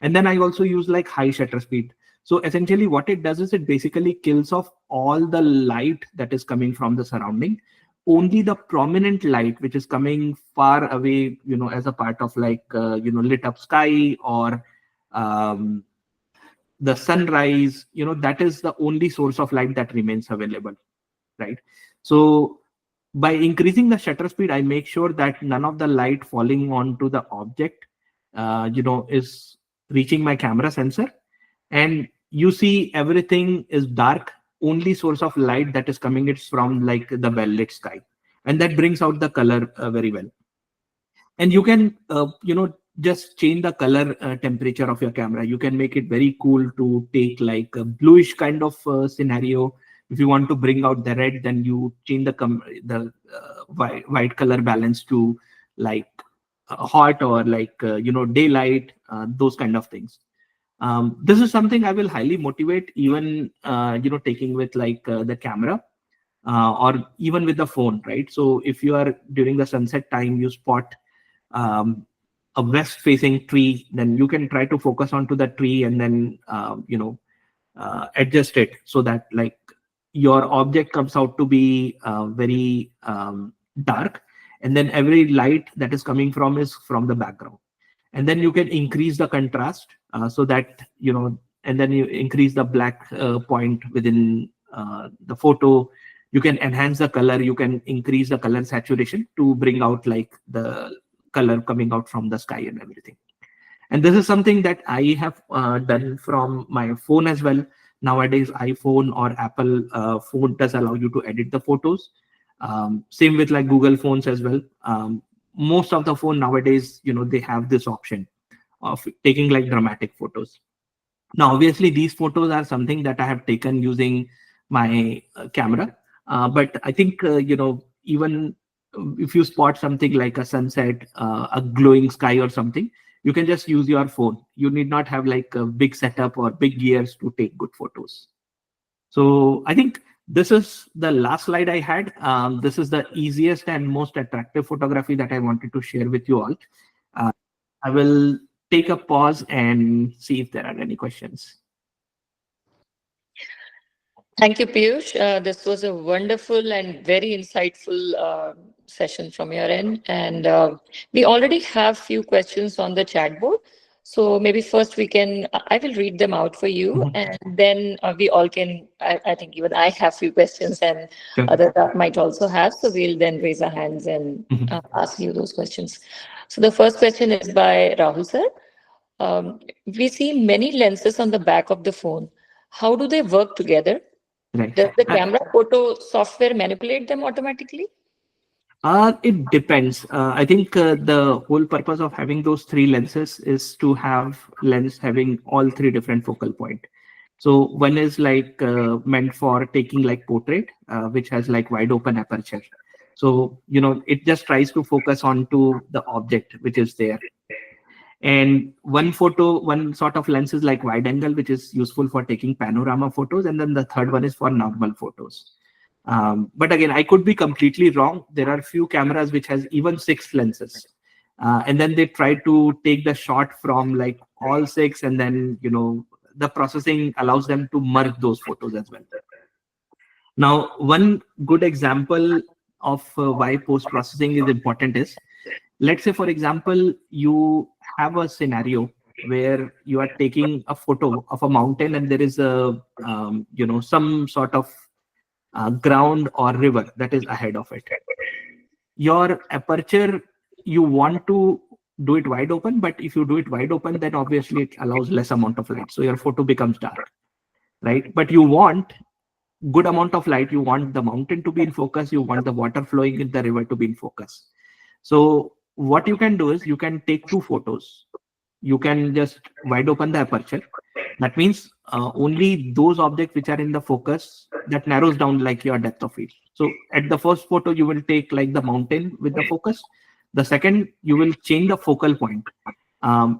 And then I also use like high shutter speed. So essentially what it does is it basically kills off all the light that is coming from the surrounding. Only the prominent light, which is coming far away, as a part of like, lit up sky or the sunrise, that is the only source of light that remains available, right? So by increasing the shutter speed, I make sure that none of the light falling onto the object, is reaching my camera sensor. And you see everything is dark. Only source of light that is coming is from like the well-lit sky. And that brings out the color very well. And you can, just change the color temperature of your camera. You can make it very cool to take like a bluish kind of scenario. If you want to bring out the red, then you change the white color balance to like hot or like daylight, those kind of things. This is something I will highly motivate, even taking with like the camera or even with the phone, right? So if you are during the sunset time, you spot a west facing tree, then you can try to focus onto the tree and then adjust it so that like your object comes out to be very dark, and then every light that is coming from is from the background. And then you can increase the contrast so that and then you increase the black point within the photo, You can enhance the color, you can increase the color saturation to bring out like the color coming out from the sky and everything. And this is something that I have done from my phone as well. Nowadays, iPhone or Apple phone does allow you to edit the photos. Same with like Google phones as well. Most of the phone nowadays, they have this option of taking like dramatic photos. Now, obviously, these photos are something that I have taken using my camera. But I think, even if you spot something like a sunset, a glowing sky or something, you can just use your phone. You need not have like a big setup or big gears to take good photos. So I think this is the last slide I had. This is the easiest and most attractive photography that I wanted to share with you all. I will take a pause and see if there are any questions. Thank you, Peeyush. This was a wonderful and very insightful session from your end. And we already have few questions on the chat board. So maybe first I will read them out for you, and then we all can, I think even I have few questions and others might also have. So we'll then raise our hands and ask you those questions. So the first question is by Rahul sir. We see many lenses on the back of the phone. How do they work together? Right. Does the camera photo software manipulate them automatically? It depends. I think the whole purpose of having those three lenses is to have lens having all three different focal point. So one is like meant for taking like portrait, which has like wide open aperture. So, it just tries to focus onto the object which is there. And one sort of lens is like wide angle, which is useful for taking panorama photos. And then the third one is for normal photos. But again, I could be completely wrong. There are few cameras which has even 6 lenses. And then they try to take the shot from like all 6. And then, the processing allows them to merge those photos as well. Now, one good example of why post-processing is important is, let's say, for example, you have a scenario where you are taking a photo of a mountain and there is a, some sort of ground or river that is ahead of it. Your aperture, you want to do it wide open, but if you do it wide open, then obviously it allows less amount of light. So your photo becomes dark, right? But you want good amount of light. You want the mountain to be in focus. You want the water flowing in the river to be in focus. So what you can do is you can take 2 photos. You can just wide open the aperture. That means only those objects which are in the focus, that narrows down like your depth of field. So at the first photo, you will take like the mountain with the focus. The second, you will change the focal point.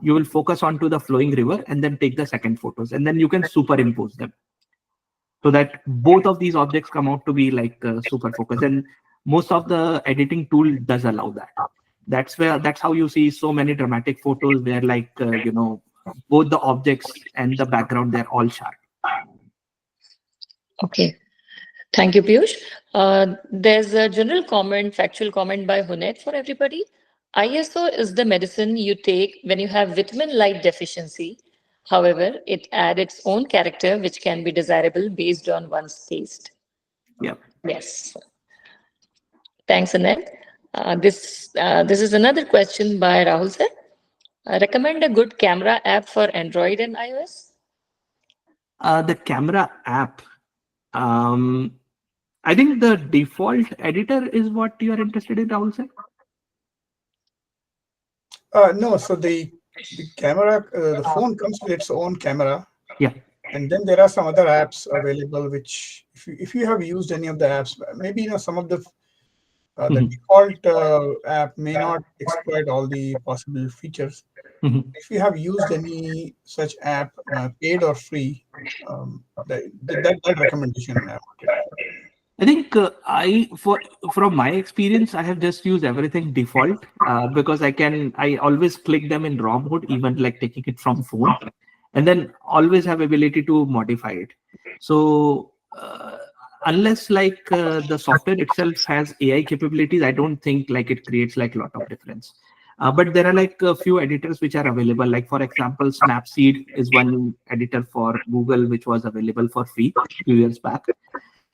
You will focus onto the flowing river and then take the second photos. And then you can superimpose them, so that both of these objects come out to be like super focus. And most of the editing tool does allow that. That's how you see so many dramatic photos where like, both the objects and the background, they're all sharp. Okay. Thank you, Peeyush. There's a general comment, factual comment by Hunet for everybody. ISO is the medicine you take when you have vitamin light deficiency. However, it adds its own character, which can be desirable based on one's taste. Yeah. Yes. Thanks, Hunet. This is another question by Rahul sir. Recommend a good camera app for Android and iOS? The camera app. I think the default editor is what you are interested in, Rahul sir? No, so the camera, the phone comes with its own camera. Yeah. And then there are some other apps available, which if you have used any of the apps, maybe some of the default app may not exploit all the possible features. If you have used any such app, paid or free, that recommendation I wanted. I think from my experience, I have just used everything default because I always click them in raw mode, even like taking it from phone, and then always have ability to modify it. So unless like the software itself has AI capabilities, I don't think like it creates like a lot of difference. But there are like a few editors which are available. Like for example, Snapseed is one editor for Google, which was available for free a few years back.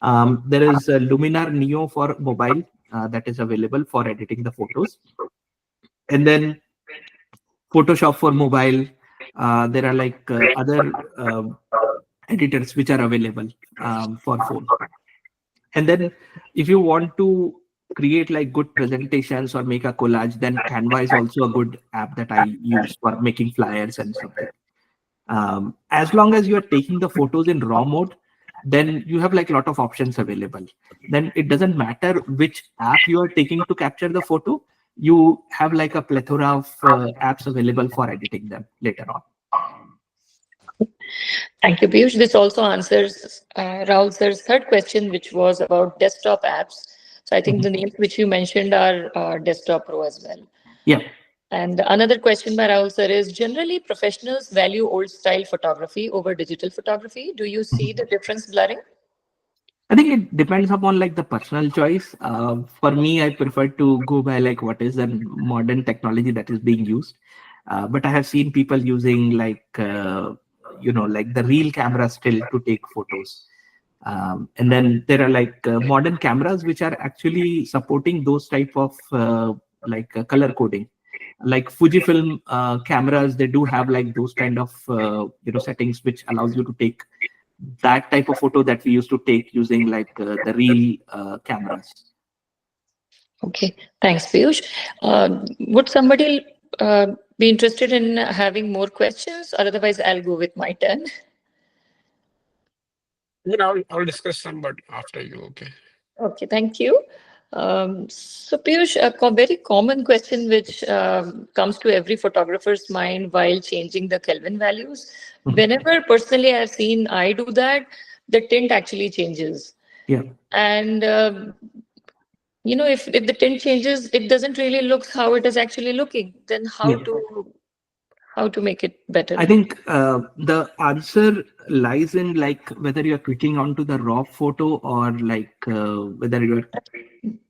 There is Luminar Neo for mobile that is available for editing the photos. And then Photoshop for mobile. There are like other editors which are available for phone. And then if you want to create like good presentations or make a collage, then Canva is also a good app that I use for making flyers and something. As long as you are taking the photos in raw mode, then you have like a lot of options available. Then it doesn't matter which app you are taking to capture the photo. You have like a plethora of apps available for editing them later on. Thank you, Peeyush. This also answers Rahul sir's third question, which was about desktop apps. So I think the names which you mentioned are Desktop Pro as well. Yeah. And another question by Rahul sir is, generally professionals value old style photography over digital photography. Do you see the difference blurring? I think it depends upon like the personal choice. For me, I prefer to go by like what is the modern technology that is being used. But I have seen people using like like the real camera still to take photos. And then there are like modern cameras which are actually supporting those type of color coding. Like Fujifilm cameras, they do have like those kind of settings which allows you to take that type of photo that we used to take using like the real cameras. Okay, thanks, Peeyush. Would somebody be interested in having more questions, or otherwise I'll go with my turn. I'll discuss some, but after you, okay. Okay, thank you. So Peeyush, a very common question which comes to every photographer's mind while changing the Kelvin values. Whenever personally I've seen I do that, the tint actually changes. Yeah. And if the tint changes, it doesn't really look how it is actually looking. Then how to make it better? I think the answer lies in like whether you're clicking onto the raw photo or like whether you're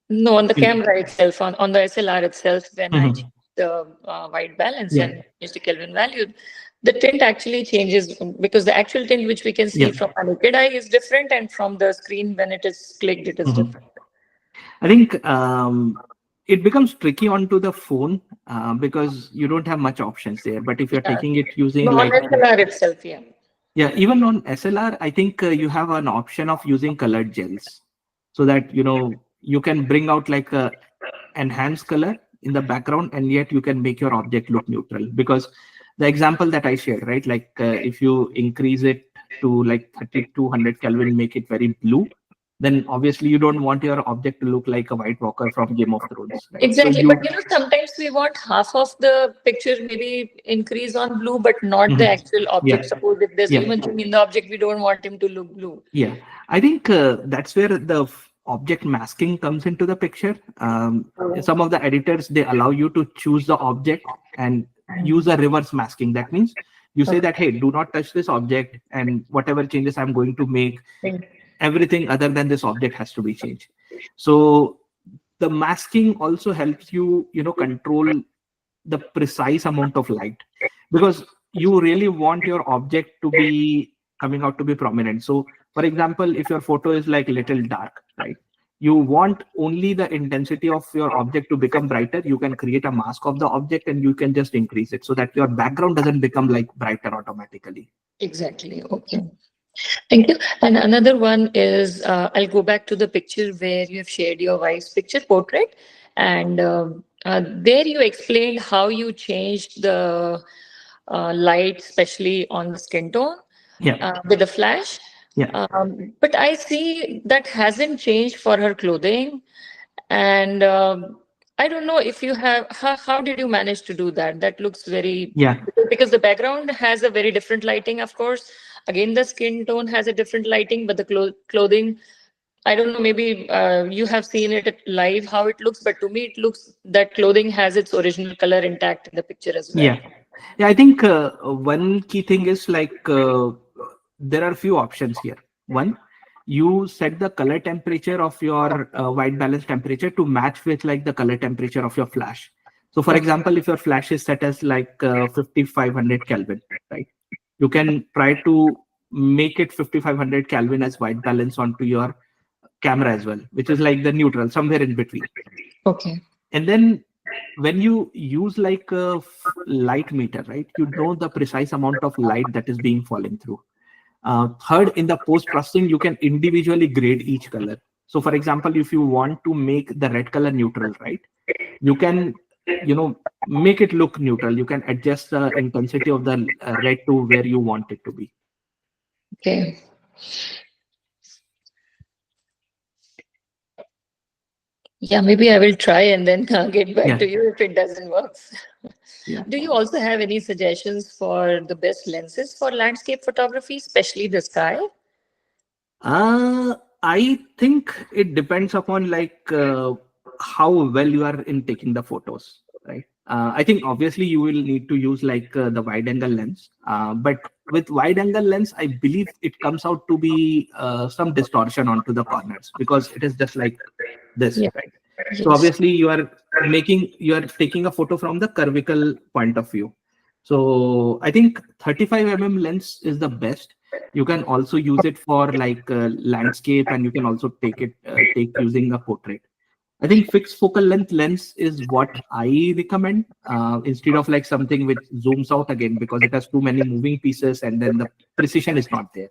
no, on the camera itself, on the SLR itself, when I change the white balance and change the Kelvin value, the tint actually changes, because the actual tint which we can see from a naked eye is different, and from the screen when it is clicked, it is different. I think it becomes tricky onto the phone because you don't have much options there. But if you're taking it using on like SLR itself, even on SLR, I think you have an option of using colored gels, so that you can bring out like a enhanced color in the background, and yet you can make your object look neutral. Because the example that I shared, right, like if you increase it to like 3200 Kelvin, make it very blue, then obviously you don't want your object to look like a White Walker from Game of Thrones. Right? Exactly, so but sometimes we want half of the picture maybe increase on blue, but not the actual object. Suppose if there's human being in the object, we don't want him to look blue. Yeah, I think that's where the object masking comes into the picture. Some of the editors, they allow you to choose the object and use a reverse masking. That means you say that, hey, do not touch this object, and whatever changes I'm going to make, everything other than this object has to be changed. So the masking also helps you, control the precise amount of light, because you really want your object to be coming out to be prominent. So for example, if your photo is like little dark, right, you want only the intensity of your object to become brighter, you can create a mask of the object and you can just increase it so that your background doesn't become like brighter automatically. Exactly. Okay. Thank you. And another one is, I'll go back to the picture where you have shared your wife's picture portrait. And there you explained how you changed the light, especially on the skin tone with the flash. But I see that hasn't changed for her clothing. And I don't know if you have, how did you manage to do that? That looks very, because the background has a very different lighting, of course. Again, the skin tone has a different lighting, but the clothing, I don't know, maybe you have seen it live, how it looks, but to me, it looks that clothing has its original color intact in the picture as well. Yeah, I think one key thing is like, there are a few options here. One, you set the color temperature of your white balance temperature to match with like the color temperature of your flash. So for example, if your flash is set as like 5500 Kelvin, right? You can try to make it 5500 Kelvin as white balance onto your camera as well, which is like the neutral, somewhere in between. Okay. And then when you use like a light meter, right, you know the precise amount of light that is being falling through. Third, in the post processing, you can individually grade each color. So for example, if you want to make the red color neutral, right, you can, make it look neutral. You can adjust the intensity of the red to where you want it to be. Okay. Yeah, maybe I will try and then get back Yeah. to you if it doesn't work. Yeah. Do you also have any suggestions for the best lenses for landscape photography, especially the sky? I think it depends upon like how well you are in taking the photos, right? I think obviously you will need to use like the wide angle lens, but with wide angle lens, I believe it comes out to be some distortion onto the corners because it is just like this, Yeah. right? So Yes. obviously you are taking a photo from the curvical point of view. So I think 35 lens is the best. You can also use it for like landscape, and you can also take using a portrait. I think fixed focal length lens is what I recommend instead of like something which zooms out again, because it has too many moving pieces and then the precision is not there.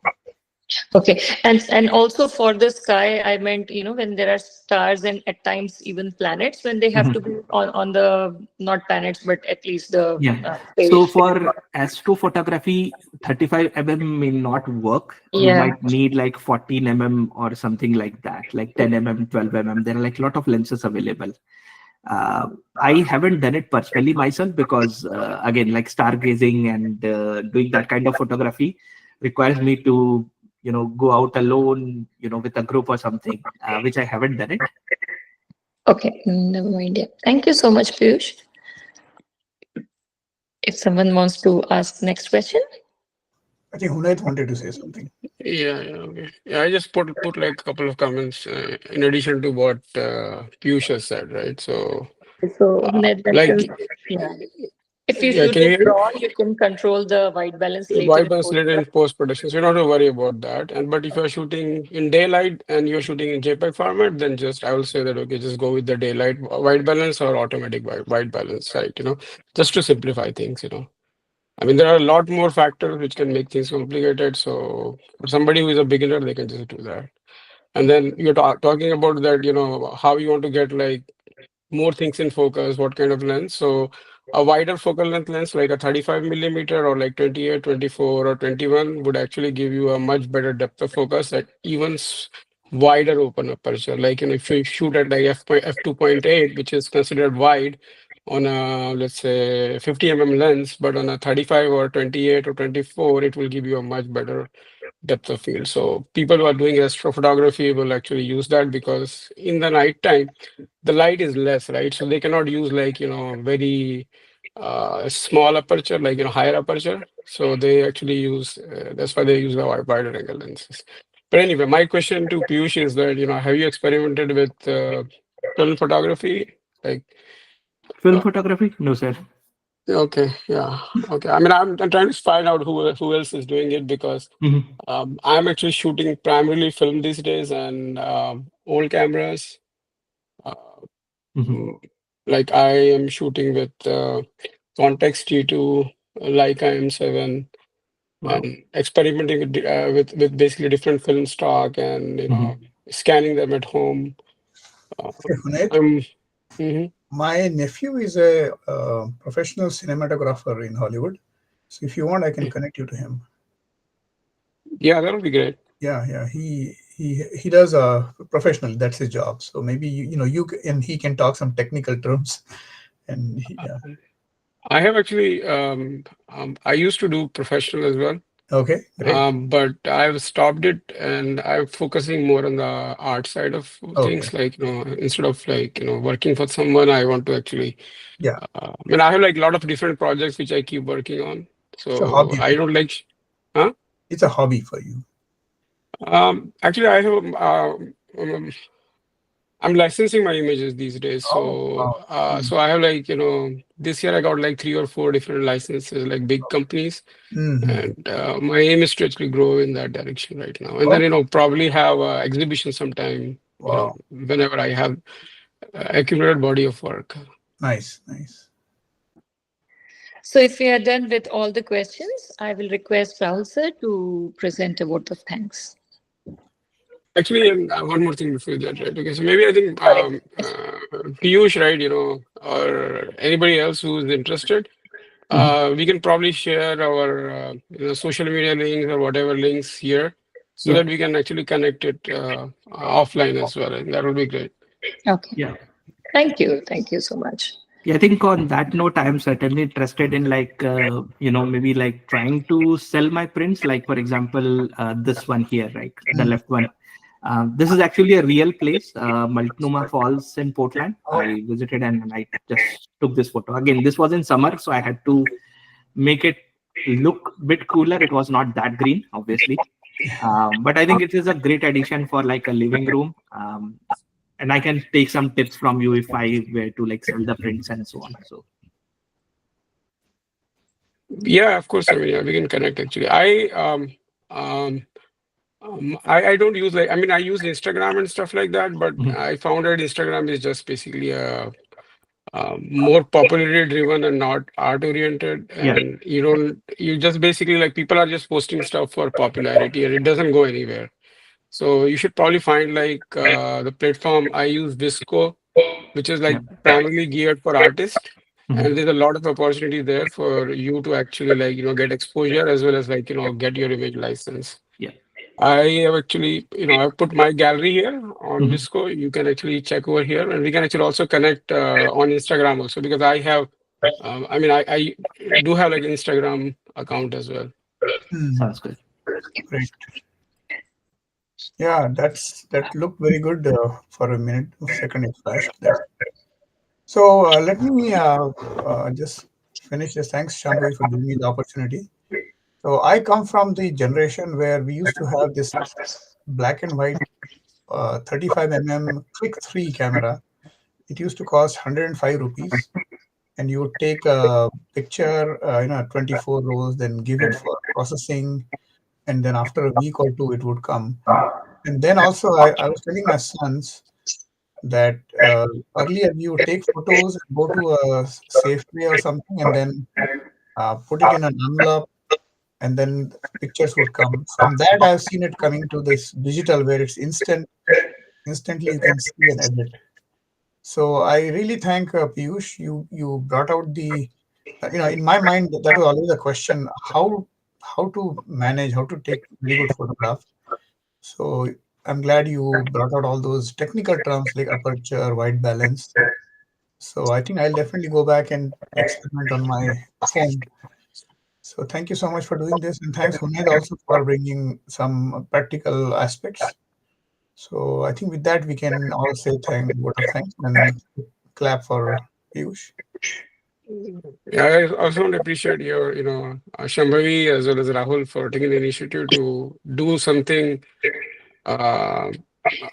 Okay. And also for the sky, I meant, when there are stars and at times even planets, when they have to be on the, not planets, but at least the Yeah. So space. for astrophotography, 35 may not work. You Yeah. might need like 14 or something like that, like 10 12 There are like a lot of lenses available. I haven't done it personally myself because, again, like stargazing and doing that kind of photography requires me to, go out alone, with a group or something, which I haven't done it. Okay. Never mind. Yeah. Thank you so much, Piyush. If someone wants to ask next question. I think Hunayt wanted to say something. Okay. Yeah, I just put like a couple of comments in addition to what Piyush has said, right? So, So, like, yeah. If you yeah, shoot can you in hear me? RAW, you can control the white balance later White in balance post. later in post production, so you don't have to worry about that. And but if you're shooting in daylight and you're shooting in JPEG format, then just I will say that okay, just go with the daylight white balance or automatic white balance, right? Just to simplify things. I mean, there are a lot more factors which can make things complicated. So for somebody who is a beginner, they can just do that. And then you're talking about that, how you want to get like more things in focus, what kind of lens. So a wider focal length lens like a 35 or like 28, 24 or 21 would actually give you a much better depth of focus at even wider open aperture. Like, if you shoot at like f2.8, which is considered wide on a, let's say 50 lens, but on a 35 or 28 or 24, it will give you a much better depth of field. So people who are doing astrophotography will actually use that because in the night time, the light is less, right? So they cannot use like, very small aperture, like, higher aperture. So they actually use, that's why they use the wider angle lenses. But anyway, my question to Piyush is that, have you experimented with film photography? Like, Film uh, photography? No, sir. okay, yeah, okay. I mean, I'm trying to find out who else is doing it because Mhm. I'm actually shooting primarily film these days and old cameras. Uh, Mhm. mm, like I am shooting with Context T2, Leica M7, Wow. and experimenting with basically different film stock and Mhm. scanning them at home. Uh, Hey, Hunayt, I'm mhm. my nephew is a professional cinematographer in Hollywood. So if you want, I can connect you to him. Yeah, that would be great. Yeah, yeah. He does professional. That's his job. So maybe and he can talk some technical terms. And yeah. I have actually I used to do professional as well. Okay, great. But I've stopped it and I'm focusing more on the art side of Okay, things. Like, instead of like, working for someone, I want to actually, yeah. I mean, I have like a lot of different projects which I keep working on. It's a So hobby. I don't like, huh? It's a hobby for you. Actually, I have, I'm licensing my images these days. Oh, So, wow. so I have like, this year I got like 3 or 4 different licenses, like big companies. Mm-hmm. And my aim is to actually grow in that direction right now. And Oh, then, probably have an exhibition sometime, wow. whenever I have accumulated body of work. Nice, nice. So if we are done with all the questions, I will request Rahul sir to present a vote of thanks. Actually, one more thing before that, right? Okay, so maybe I think Peeyush, right, or anybody else who's interested, we can probably share our social media links or whatever links here so Yeah. that we can actually connect it offline as well. And that would be great. Okay. Yeah. Thank you. Thank you so much. Yeah, I think on that note, I am certainly interested in like, maybe like trying to sell my prints. Like, for example, this one here, right? The Mm. left one. This is actually a real place, Multnomah Falls in Portland. Oh, I visited and I just took this photo. Again, this was in summer, so I had to make it look a bit cooler. It was not that green, obviously. But I think it is a great addition for like a living room. And I can take some tips from you if I were to like sell the prints and so on. So Yeah, of course. I mean, yeah, we can connect actually. I don't use I use Instagram and stuff like that, but Mhm. I found that Instagram is just basically a more popularity driven and not art oriented. Yeah. And you just basically like people are just posting stuff for popularity and it doesn't go anywhere. So you should probably find like the platform I use, Visco, which is like Yeah. primarily geared for artists. And Mhm. there's a lot of opportunity there for you to actually like, get exposure as well as like, get your image license. Yeah. I have actually, I've put my gallery here on Mhm. Visco. You can actually check over here, and we can actually also connect on Instagram also because I have, I do have like Instagram account as well. Sounds good. great. Yeah, that looked very good for a minute, a second it flashed there. So let me just finish this. Thanks, Shambhavi, for giving me the opportunity. So I come from the generation where we used to have this black and white 35 mm click 3 camera. It used to cost 105 rupees, and you would take a picture, 24 rows, then give it for processing, and then after a week or two, it would come. And then also, I was telling my sons that earlier you would take photos and go to a Safeway or something, and then put it in an envelope, and then pictures would come. From that, I've seen it coming to this digital where it's instant. Instantly, you can see and edit. So I really thank Piyush. You brought out the, in my mind that was always a question: how to manage, how to take very good photograph. So I'm glad you brought out all those technical terms like aperture, white balance. So I think I'll definitely go back and experiment on my phone. So thank you so much for doing this, and thanks Hunaid also for bringing some practical aspects. So I think with that we can all say word of thanks and clap for Piyush. Yeah, I also want to appreciate your, Shambhavi as well as Rahul for taking the initiative to do something uh,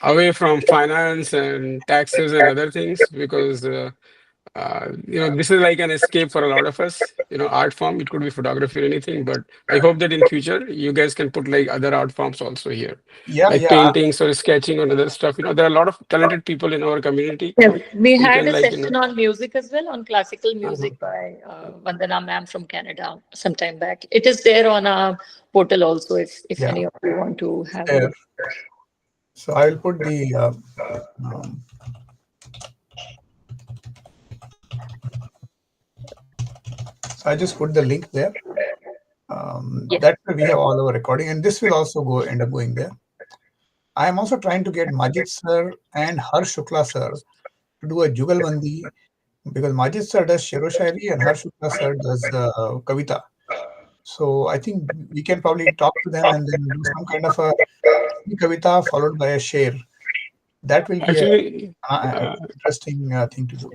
away from finance and taxes and other things because this is like an escape for a lot of us. Art form, it could be photography or anything, but I hope that in future you guys can put like other art forms also here, Yeah, like yeah, paintings or sketching or other stuff. There are a lot of talented people in our community Yeah, we who had can a like, session on music as well, on classical uh-huh. music by Vandana ma'am from Canada some time back. It is there on our portal also if yeah. any of you want to It's have a there. look. So I will put the. Um, so I just put the link there. Yes. That's where we have all our recording, and this will also end up going there. I am also trying to get Majid sir and Harsh Shukla sir to do a Jugalbandi because Majid sir does Shero Shairi and Harsh Shukla sir does Kavita. So I think we can probably talk to them and then do some kind of a Kavita followed by a share. That will be a Actually, interesting thing to do.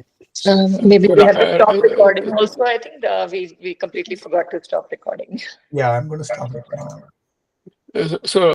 Maybe so, we have to stop recording also. I think we completely forgot to stop recording. Yeah, I'm going to stop recording now. so